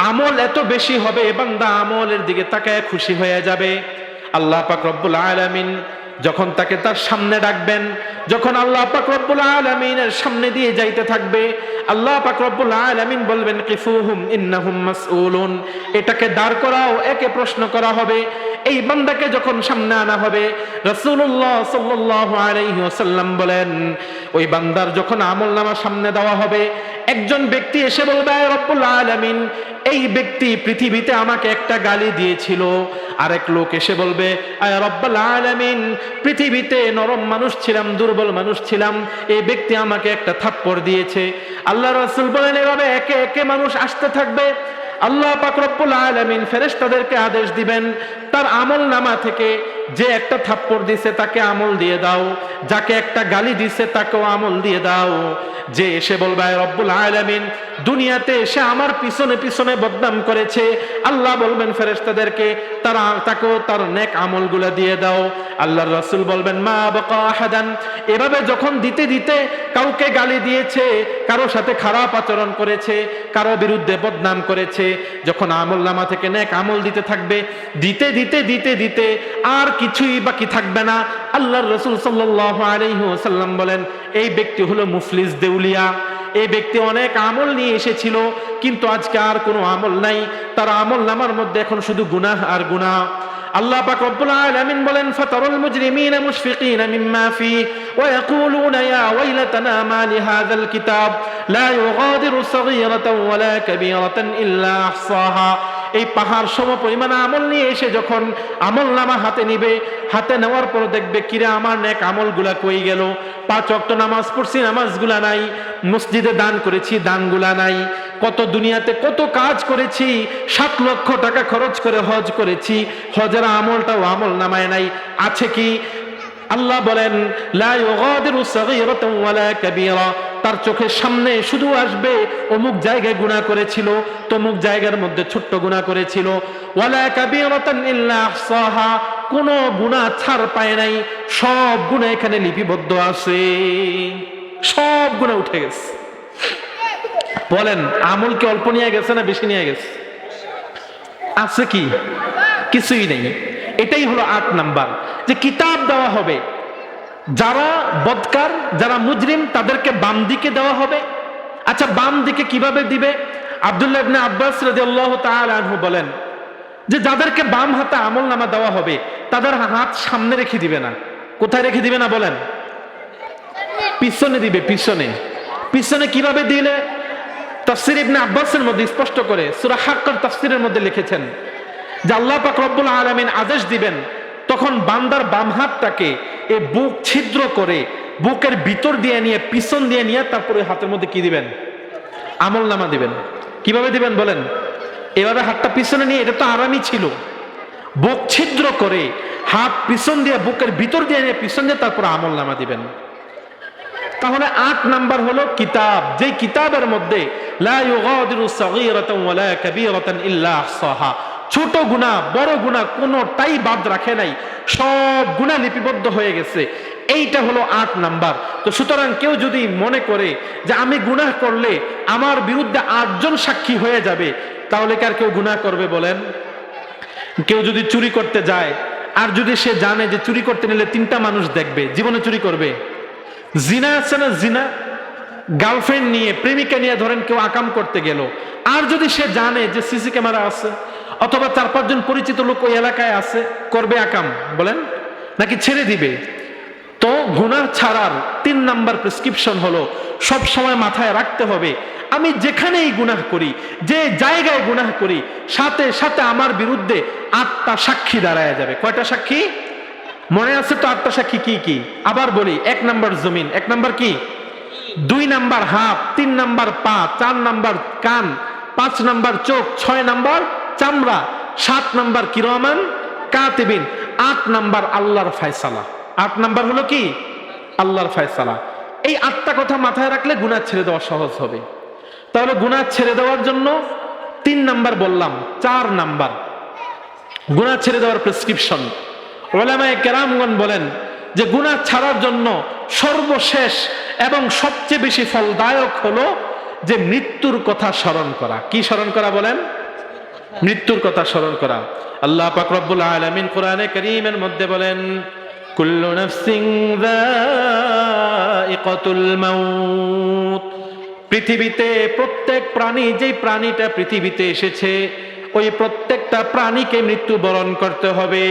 [SPEAKER 1] আমল এত বেশি হবে, বান্দা আমলের দিকে তাকায় খুশি হয়ে যাবে। আল্লাহ পাক রব্বুল আলামিন যখন তাকে তার সামনে ডাকবেন, যখন আল্লাহ পাক রব্বুল আলামিনের সামনে দিয়ে যাইতে থাকবে, আল্লাহ পাক রব্বুল আলামিন বলবেন, কিফুহুম ইন্নাহুম মাসউলুন, এটাকে দাঁড় করাও, একে প্রশ্ন করা হবে। এই বান্দাকে যখন সামনে আনা হবে, রাসূলুল্লাহ সাল্লাল্লাহু আলাইহি ওয়াসাল্লাম বলেন, ওই বান্দার যখন আমলনামা সামনে দেওয়া হবে, একজন ব্যক্তি এসে বলবে, আয় রব্বুল আলামিন, এই ব্যক্তি পৃথিবীতে আমাকে একটা গালি দিয়েছিল। আরেক লোক এসে বলবে, আয় রব্বুল আলামিন, পৃথিবীতে নরম মানুষ ছিলাম, দুর্বল মানুষ ছিলাম, এই ব্যক্তি আমাকে একটা থাপ্পড় দিয়েছে। আল্লাহর রাসূল বলেন, এভাবে একে একে মানুষ আসতে থাকবে। আল্লাহ পাক রব্বুল আলামিন ফেরেশতাদেরকে আদেশ দিবেন, তার আমলনামা থেকে যে একটা থাপ্পড় দিছে তাকে আমল দিয়ে দাও, যাকে একটা গালি দিছে তাকেও আমল দিয়ে দাও। যে এসে বলবে, আয় রব্বুল আলামিন, দুনিয়াতে এসে আমার পিছনে পিছনে বদনাম করেছে, আল্লাহ বলবেন ফেরেশতাদেরকে, তাকেও তার নেক আমলগুলো দিয়ে দাও। আল্লাহর রাসূল বলবেন, মা বাকা আহাদান, এভাবে যখন দিতে দিতে কাউকে গালি দিয়েছে, কারো সাথে খারাপ আচরণ করেছে, কারো বিরুদ্ধে বদনাম করেছে, যখন আমলনামা থেকে নেক আমল দিতে থাকবে, দিতে দিতে দিতে দিতে আর কিছুই বাকি থাকবে না। আল্লাহর রাসূল সাল্লাল্লাহু আলাইহি ওয়াসাল্লাম বলেন, এই ব্যক্তি হলো মুফলিস, দেউলিয়া। এই ব্যক্তি অনেক আমল নিয়ে এসেছিল, কিন্তু আজকে আর কোনো আমল নাই, তার আমলনামার মধ্যে এখন শুধু গুনাহ আর গুনাহ। আল্লাহ পাক রব্বুল আলামিন বলেন, ফাতারুল মুজরিমিনা মুশফিকিনা মিম্মা ফীহি ওয়া ইয়াকুলুনা ইয়া ওয়াইলাতানা মা লিহাযাল কিতাব লা ইউগাদিরু সগীরাতাও ওয়ালা কাবীরাতান ইল্লা আহসাহা। এই পাহাড় সম পরিমাণ আমল নিয়ে এসে যখন আমলনামা হাতে নিবে, হাতে নেওয়ার পর দেখবে, কিরে আমার নেক আমলগুলা কই গেল? 5 ওয়াক্ত নামাজ পড়ছি, নামাজগুলা নাই, মসজিদে দান করেছি, দানগুলা নাই, কত দুনিয়াতে কত কাজ করেছি, 7 লক্ষ টাকা খরচ করে হজ করেছি, হজের আমলটাও আমলনামায় নাই, আছে কি? আল্লাহ বলেন, লা ইউগাদিরু সগীরাতাও ওয়ালা কাবীরা, তার চোখের সামনে শুধু আসবে অমুক জায়গায় গুনাহ করেছিল, তমুক জায়গার মধ্যে ছোট্ট গুনাহ করেছিল, ওয়ালা কাবীরাতান ইল্লা আহসাহা, কোন গুনাহ ছাড় পায় নাই, সব গুনাহ এখানে লিপিবদ্ধ আছে, সব গুনাহ উঠে গেছে। বলেন, আমল কি অল্প নিয়ে গেছে না বেশি নিয়ে গেছে? আছে কি? কিছুই নেই। এটাই হলো 8 নাম্বার, যে কিতাব দেওয়া হবে, যারা বদকার, যারা মুজরিম, তাদেরকে বাম দিকে দেওয়া হবে। আচ্ছা, বাম দিকে কিভাবে দিবে? আব্দুল্লাহ ইবনে আব্বাস রাদিয়াল্লাহু তাআলা আনহু বলেন যে যাদেরকে বাম হাতে আমলনামা দেওয়া হবে তাদের হাত সামনে রেখে দিবে না। কোথায় রেখে দিবে না বলেন? পিছনে দিবে। পিছনে পিছনে কিভাবে দিলে? তাফসীর ইবনে আব্বাসের মধ্যে স্পষ্ট করে সূরা হাক্কার তাফসীরের মধ্যে লিখেছেন যে আল্লাহ পাক রব্বুল আলামিন আদেশ দিবেন, তখন বান্দার বাম হাতটাকে এই বুক ছিদ্র করে বুকের ভিতর দিয়ে নিয়ে পিছন দিয়ে নিয়ে তারপরে হাতের মধ্যে কি দিবেন? আমলনামা দিবেন। কিভাবে দিবেন বলেন? এভাবে হাতটা পিছনে নিয়ে, এটা তো আরামই ছিল, বুক ছিদ্র করে হাত পিছন দিয়ে বুকের ভিতর দিয়ে নিয়ে পিছন দিয়ে তারপর আমলনামা দিবেন। তাহলে 8 নাম্বার হলো কিতাব, যে কিতাবের মধ্যে লা ইউগাদিরু সাগীরাতান ওয়ালা কাবীরাতান ইল্লা আহসাহা, ছোট গুনাহ বড় গুনাহ কোনটাই বাদ রাখে নাই, সব গুনাহ লিপিবদ্ধ হয়ে গেছে। এইটা হলো 8 নাম্বার। তো সুতরাং কেউ যদি মনে করে যে আমি গুনাহ করলে আমার বিরুদ্ধে 8 জন সাক্ষী হয়ে যাবে, তাহলে কি আর কেউ গুনাহ করবে বলেন? কেউ যদি চুরি করতে যায় আর যদি সে জানে যে চুরি করতে নিলে 3টা মানুষ দেখবে, জীবনে চুরি করবে? জিনা আছে না, জিনা, গার্লফ্রেন্ড নিয়ে প্রেমিকা নিয়ে ধরেন কেউ আকাম করতে গেল, আর যদি সে জানে যে সিসি ক্যামেরা আছে অথবা 4-5 জন পরিচিত লোক ওই এলাকায় আছে, করবে আকাম বলেন নাকি ছেড়ে দিবে? তো গুনাহ ছাড়ার 3 নাম্বার প্রেসক্রিপশন হলো সব সময় মাথায় রাখতে হবে আমি যেখানেই গুনাহ করি, যে জায়গায় গুনাহ করি, সাথে সাথে আমার বিরুদ্ধে 8টা সাক্ষী দাঁড়ায় যাবে। কয়টা সাক্ষী মনে আছে তো? 8টা সাক্ষী কি কি? আবার বলি, 1 নাম্বার জমিন, 1 নাম্বার কি, 2 নাম্বার হাত, 3 নাম্বার পা, 4 নাম্বার কান, 5 নাম্বার চোখ, 6 নাম্বার চামড়া, 7 নাম্বার কিরামান কাতিবিন, 8 নাম্বার আল্লাহর ফয়সালা। 8 নাম্বার হলো কি? আল্লাহর ফয়সালা। এই 8টা কথা মাথায় রাখলে গুনাহ ছেড়ে দেওয়া সহজ হবে। তাহলে গুনাহ ছেড়ে দেওয়ার জন্য 3 নাম্বার বললাম, 4 নাম্বার গুনাহ ছেড়ে দেওয়ার প্রেসক্রিপশন। উলামায়ে কেরামগণ বলেন যে গুনাহ ছাড়ার জন্য সর্বশেষ এবং সবচেয়ে বেশি ফলদায়ক হলো যে মৃত্যুর কথা স্মরণ করা। কি স্মরণ করা বলেন? মৃত্যুর কথা স্মরণ করা। আল্লাহ পাক রব্বুল আলামিন কোরআনে কারীমের মধ্যে বলেন, কুল্লু নাফসিন যায়িকাতুল মাউত, পৃথিবীতে প্রত্যেক প্রাণী, যেই প্রাণীটা পৃথিবীতে এসেছে ওই প্রত্যেকটা প্রাণীকে মৃত্যুবরণ করতে হবে।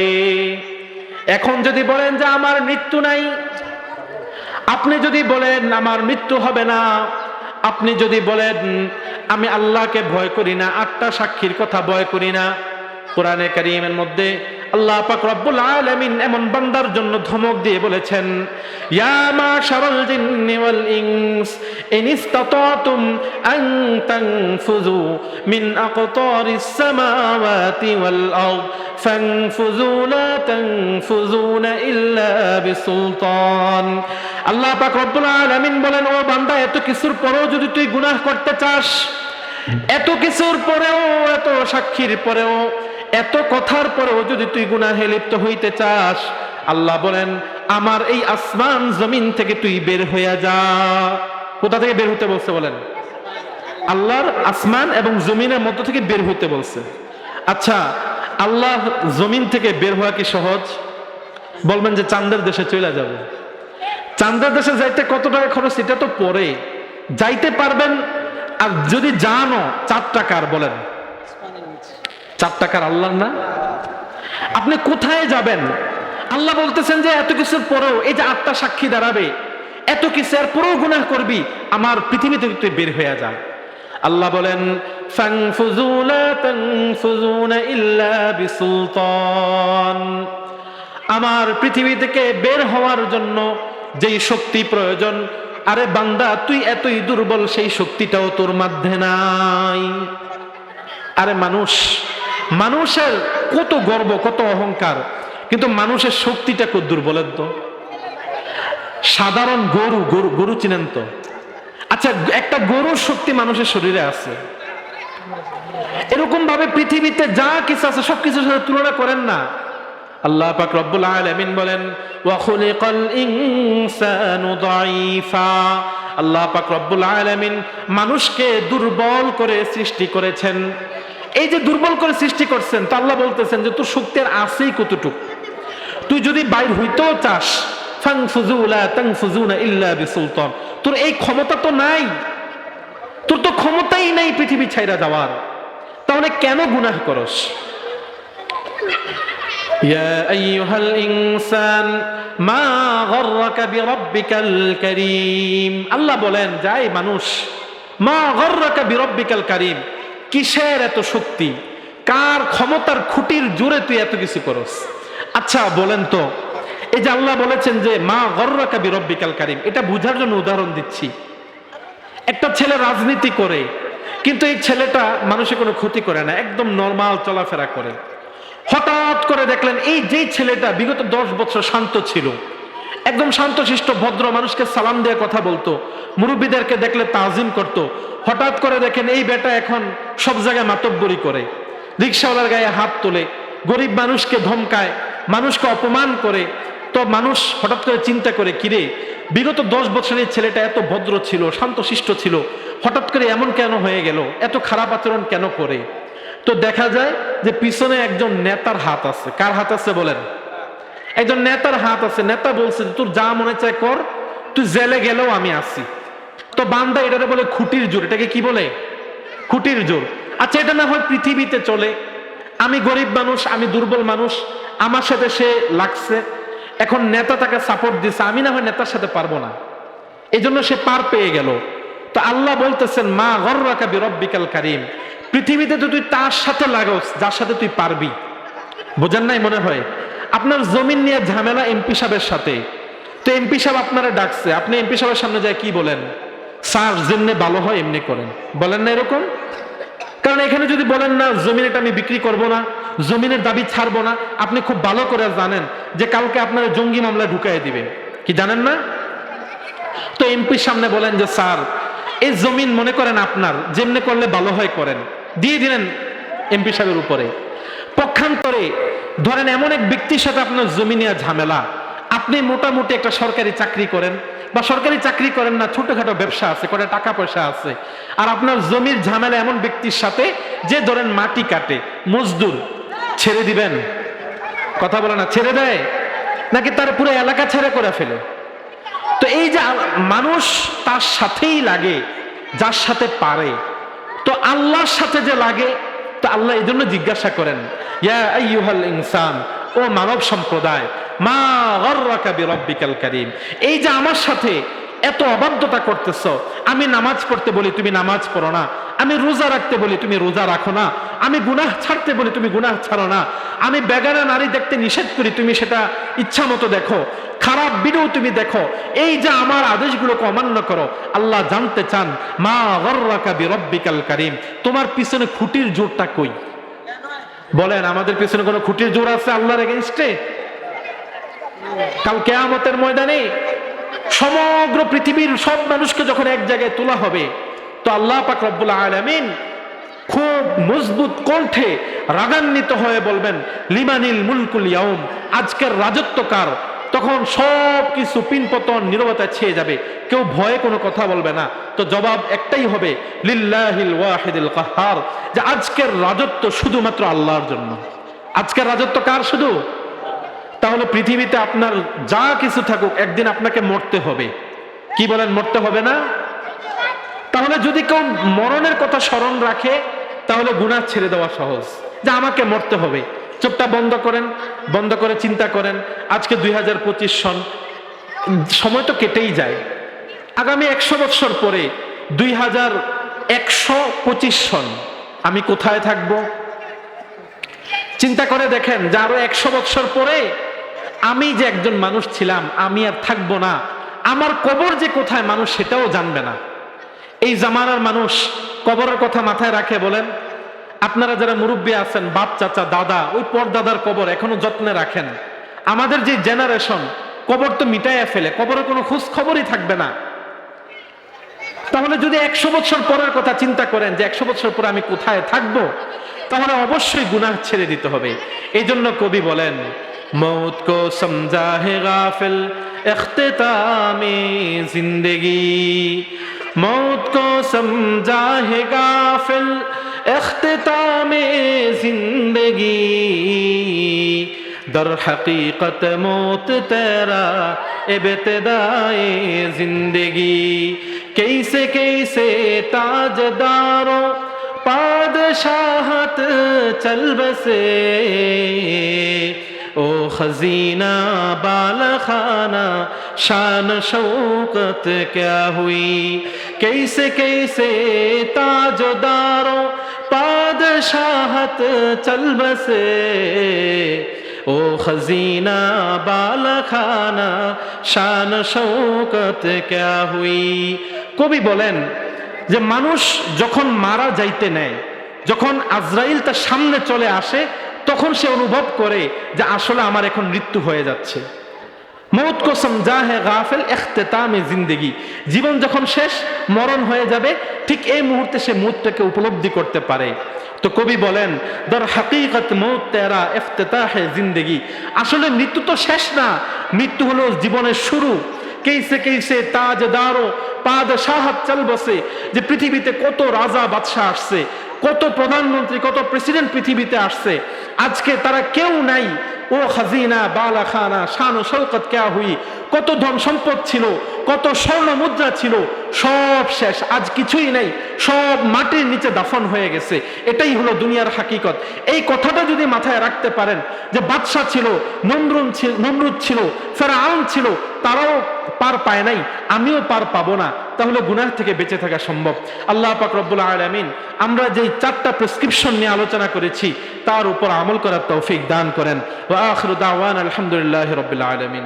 [SPEAKER 1] এখন যদি বলেন যে আমার মৃত্যু নাই, আপনি যদি বলেন আমার মৃত্যু হবে না, আপনি যদি বলেন আমি আল্লাহকে ভয় করি না, 8টা সাক্ষীর কথা ভয় করি না, কোরআনে কারীমের মধ্যে আল্লাহ পাক রব্বুল আলামিন এমন বান্দার জন্য ধমক দিয়ে বলেছেন, ইয়া মাশারাল জিন্নি ওয়াল ইনস ইন ইসতাতাতুম আন তানফুযু মিন আকতারিস সামাওয়াতি ওয়াল আরদ ফানফুযু লা তানফুযুনা ইল্লা বিসুলতান। আল্লাহ পাক রব্বুল আলামিন বলেন, ও বান্দা, এত কিছুর পরেও যদি তুই গুনাহ করতে চাস, এত কিছুর পরেও, এত সাক্ষীর পরেও, এত কথার পরেও যদি তুই গুনাহে লিপ্ত হইতে চাস, আল্লাহ বলেন আমার এই আসমান জমিন থেকে তুই বের হইয়া যা। কোথা থেকে বের হতে বলছে বলেন? আল্লাহর আসমান এবং জমিনের মধ্য থেকে বের হইতে বলছে। আচ্ছা, আল্লাহ জমিন থেকে বের হওয়া কি সহজ? বলবেন যে চাঁদের দেশে চলে যাব। চাঁদের দেশে যাইতে কত টাকা খরচ এটা তো পরে, যাইতে পারবেন। আর যদি জানো 4 টাকার, বলেন 4 টাকার আল্লাহর না? আপনি কোথায় যাবেন? আল্লাহ বলতেছেন যে এত কিছুর পরেও, এই যে 8টা সাক্ষী দাঁড়াবে, এত কিছুর পরেও গুনাহ করবি, আমার পৃথিবী থেকে তুই বের হয়ে যা। আল্লাহ বলেন ফানফুযু লা তানফুযুনা ইল্লা বিসুলতান। আমার পৃথিবী থেকে বের হওয়ার জন্য যেই শক্তি প্রয়োজন, আরে বান্দা তুই এতই দুর্বল, সেই শক্তিটাও তোর মধ্যে নাই। আরে মানুষের কত গর্ব, কত অহংকার, কিন্তু মানুষের শক্তিটা কত দুর্বলের তো। সাধারণ গরু চিনেন তো? আচ্ছা, একটা গরুর শক্তি মানুষের শরীরে আছে। এরকম ভাবে পৃথিবীতে যা কিছু আছে সবকিছুর সাথে তুলনা করেন না। আল্লাহ পাক রব্বুল আলামিন বলেন, ওয়া খুলিকাল ইনসানু দাঈফা। আল্লাহ পাক রব্বুল আলামিন মানুষকে দুর্বল করে সৃষ্টি করেছেন। এই যে দুর্বল করে সৃষ্টি করছেন, তা আল্লাহ বলতেছেন যে তোর শক্তি আর আছেই কতটুক। তুই যদি বাইর হইতেও চাস, ফানফুযু লা তানফুযুনা ইল্লা বিসুলতান, তোর এই ক্ষমতা তো নাই। তোর তো ক্ষমতাই নাই পৃথিবী ছাইরা যাওয়ার, তাহলে কেন গুনাহ করস? ইয়া আইয়ুহাল ইনসান মা গররাকা বিরাব্বিকাল কারীম। আল্লাহ বলেন, যাই মানুষ, মা গররাকা বিরাব্বিকাল কারীম, কিসের এত শক্তি, কার ক্ষমতার খুঁটির জোরে তুই এত কিছু করস? আচ্ছা বলেন তো, এই যে আল্লাহ বলেছেন যে মা গররাকা বিরাব্বিকাল কারীম, এটা বুঝার জন্য উদাহরণ দিচ্ছি। একটা ছেলে রাজনীতি করে, কিন্তু এই ছেলেটা মানুষের কোনো ক্ষতি করে না, একদম নরমাল চলাফেরা করে। হঠাৎ করে দেখলেন এই যেই ছেলেটা বিগত 10 বছর শান্ত ছিল, একদম শান্তশিষ্ট ভদ্র, মানুষকে সালাম দিয়ে কথা বলতো, মুরব্বীদেরকে দেখলে তাজিম করত, হঠাৎ করে দেখেন এই বেটা এখন সব জায়গায় মাতব্বরি করে, রিক্সাওয়ালার গায়ে হাত তোলে, গরিব মানুষকে ধমকায়, মানুষকে অপমান করে। তো মানুষ হঠাৎ করে চিন্তা করে, কিরে বিগত 10 বছরের ছেলেটা এত ভদ্র ছিল, শান্তশিষ্ট ছিল, হঠাৎ করে এমন কেন হয়ে গেল, এত খারাপ আচরণ কেন করে? তো দেখা যায় যে পিছনে একজন নেতার হাত আছে। কার হাত আছে বলেন? একজন নেতার হাত আছে। নেতা বলছে তোর যা মনে চায় কর, তুই জেলে গেলেও আমি আছি। তো বান্দা এটারে বলে খুঁটির জোর। এটাকে কি বলে? খুঁটির জোর। আচ্ছা, এটা না হয় পৃথিবীতে চলে, আমি গরিব মানুষ, আমি দুর্বল মানুষ, আমার সাথে সে লাগছে, এখন নেতা তাকে সাপোর্ট দিচ্ছে, আমি না হয় নেতার সাথে পারবো না, এই জন্য সে পার পেয়ে গেল। তো আল্লাহ বলতেছেন মা গররাকা বিরাব্বিকাল কারীম, পৃথিবীতে তো তুই তার সাথে লাগোস যার সাথে তুই পারবি। বোঝেন নাই মনে হয়? আপনার জমিন নিয়ে ঝামেলা এমপি সাহেবের সাথে, তো এমপি সাহেব আপনারা ডাকছে, আপনি এমপি সাহেবের সামনে যায় কি বলেন? স্যার যেমনি ভালো হয় এমনি করেন, বলেন না এরকম? কারণ এখানে যদি বলেন না জমিন এটা আমি বিক্রি করব না, জমিনের দাবি ছাড়বো না, আপনি খুব ভালো করে জানেন যে কালকে আপনার জঙ্গি মামলা ঢুকাই দিবেন, কি জানেন না? তো এমপির সামনে বলেন যে স্যার এই জমিন মনে করেন আপনার, যেমনি করলে ভালো হয় করেন, দিয়ে দিলেন এমপি সাহেবের উপরে। পক্ষান্তরে ধরেন এমন এক ব্যক্তির সাথে আপনার জমি নিয়ে ঝামেলা, আপনি মোটামুটি একটা সরকারি চাকরি করেন, বা সরকারি চাকরি করেন না, ছোটখাটো ব্যবসা আছে, কটা টাকা পয়সা আছে, আর আপনার জমির ঝামেলা এমন ব্যক্তির সাথে যে ধরেন মাটি কাটে, মজদুর, ছেড়ে দিবেন? কথা বলে না, ছেড়ে দেয় নাকি তার পুরো এলাকা ছেড়ে করে ফেলে? তো এই যে মানুষ তার সাথেই লাগে যার সাথে পারে, তো আল্লাহর সাথে যে লাগে, তো আল্লাহ এই জন্য জিজ্ঞাসা করেন ইয়া আইয়ুহাল ইনসান, ও মানব সম্প্রদায়, মা গররাকা বিরাব্বিকাল কারীম, এই যে আমার সাথে এত অবাধ্যতা করতেছ, আমি নামাজ পড়তে বলি তুমি নামাজ পড়ো না, আমি রোজা রাখতে বলি তুমি রোজা রাখো না, আমি গুনাহ ছাড়তে বলি তুমি গুনাহ ছাড়ো না, আমি বেগানা নারী দেখতে নিষেধ করি তুমি সেটা ইচ্ছা মতো দেখো, খারাপ ভিডিও তুমি দেখো, এই যে আমার আদেশগুলোকে অমান্য করো। আল্লাহ জানতে চান মা গররাকা বিরাব্বিকাল কারীম, তোমার পিছনে খুঁটির জোরটা কই? বলেন, আমাদের পিছনে কোনো খুঁটির জোর আছে আল্লাহর এগেইনস্টে? কাল কিয়ামতের ময়দানে সমগ্র পৃথিবীর সব মানুষকে যখন এক জায়গায় তোলা হবে, তো আল্লাহ পাক রব্বুল আলামিন খুব মজবুত কণ্ঠে রাগান্বিত হয়ে বলবেন লিমানিল মুলকুল ইয়াউম, আজকের রাজত্ব কার? তখন সব কিছু পিনপতন নীরবতা ছেয়ে যাবে, কেউ ভয়ে কোনো কথা বলবে না। তো জবাব একটাই হবে লিল্লাহিল ওয়াহিদিল কাহ্হার, যে আজকের রাজত্ব শুধুমাত্র আল্লাহর জন্য। আজকের রাজত্ব কার? শুধু। তাহলে পৃথিবীতে আপনার যা কিছু থাকুক, একদিন আপনাকে মরতে হবে। কি বলেন, মরতে হবে না? তাহলে যদি কেউ মরণের কথা স্মরণ রাখে, তাহলে গুনাহ ছেড়ে দেওয়া সহজ, যে আমাকে মরতে হবে। চোখটা বন্ধ করেন, বন্ধ করে চিন্তা করেন, আজকে 2025 সন, সময় তো কেটেই যায়। আগামী 100 বছর পরে 2125 সন, আমি কোথায় থাকব? চিন্তা করে দেখেন যে আরো 100 বছর পরে আমি যে একজন মানুষ ছিলাম, আমি আর থাকবো না, আমার কবর যে কোথায় মানুষ সেটাও জানবে না। এই জামানার মানুষ কবরের কথা মাথায় রাখে? বলেন, আপনারা যারা মুরব্বী আছেন, বাপ, চাচা, দাদা, ওই পরদাদার কবর এখনো যত্নে রাখেন। আমাদের যে জেনারেশন, কবর তো মিটাইয়া ফেলে, কবরের কোনো খোঁজ খবরই থাকবে না। তাহলে যদি 100 বছর পরের কথা চিন্তা করেন যে 100 বছর পরে আমি কোথায় থাকবো, তাহলে অবশ্যই গুনাহ ছেড়ে দিতে হবে। এই জন্য কবি বলেন মৌত কো সমঝা হে গাফিল ইখতিতামে জিন্দেগি, मौत को समझा है गाफिल इख्तितामे जिंदगी, दर हकीकत मौत तेरा इब्तिदाए जिंदगी, कैसे कैसे ताजदारों पादशाहत चल बसे ओ खजीना बालखाना शान शौकत क्या हुई कैसे कैसे ताजदारों पादशाहत चल बसे ओ खजीना बालखाना शान शौकत क्या हुई। কবি বলেন যে মানুষ যখন মারা যাইতে নেয়, যখন আজরাইল তার সামনে চলে আসে, তখন সে অনুভব করে যে আসলে আমার এখন মৃত্যু হয়ে যাচ্ছে। মৌত কো সমঝা হে গাফিল ইখতিতামে জিন্দেগি, জীবন যখন শেষ, মরণ হয়ে যাবে, ঠিক এই মুহূর্তে সে মৌতটাকে উপলব্ধি করতে পারে। তো কবি বলেন দর হাকিকত মৌত তেরা ইফতিতাহে জিন্দেগি, আসলে মৃত্যু তো শেষ না, মৃত্যু হলো জীবনের শুরু। কেইসে কেইসে তাজদারো পাদশাহত চল বসে, যে পৃথিবীতে কত রাজা বাদশাহ আসছে, কত প্রধানমন্ত্রী, কত প্রেসিডেন্ট পৃথিবীতে আসছে, আজকে তারা কেউ নাই। ও খাজিনা বালাখানা শান ও শৌকত ক্যা হুই, কত ধন সম্পদ ছিল, কত স্বর্ণ মুদ্রা ছিল, সব শেষ, আজ কিছুই নাই, সব মাটির নিচে দাফন হয়ে গেছে। এটাই হলো দুনিয়ার হাকিকত। এই কথাটা যদি মাথায় রাখতে পারেন যে বাদশাহ ছিল, নমরুদ ছিল, ফেরাউন ছিল, তারাও পার পায় নাই, আমিও পার পাবো না, তাহলে গুনাহ থেকে বেঁচে থাকা সম্ভব। আল্লাহ পাক রব্বুল আলামিন আমরা যেই 4টা প্রেসক্রিপশন নিয়ে আলোচনা করেছি তার উপর আমল করার তৌফিক দান করেন। ওয়া আখিরু দাওয়ানা আলহামদুলিল্লাহি রাব্বিল আলামিন।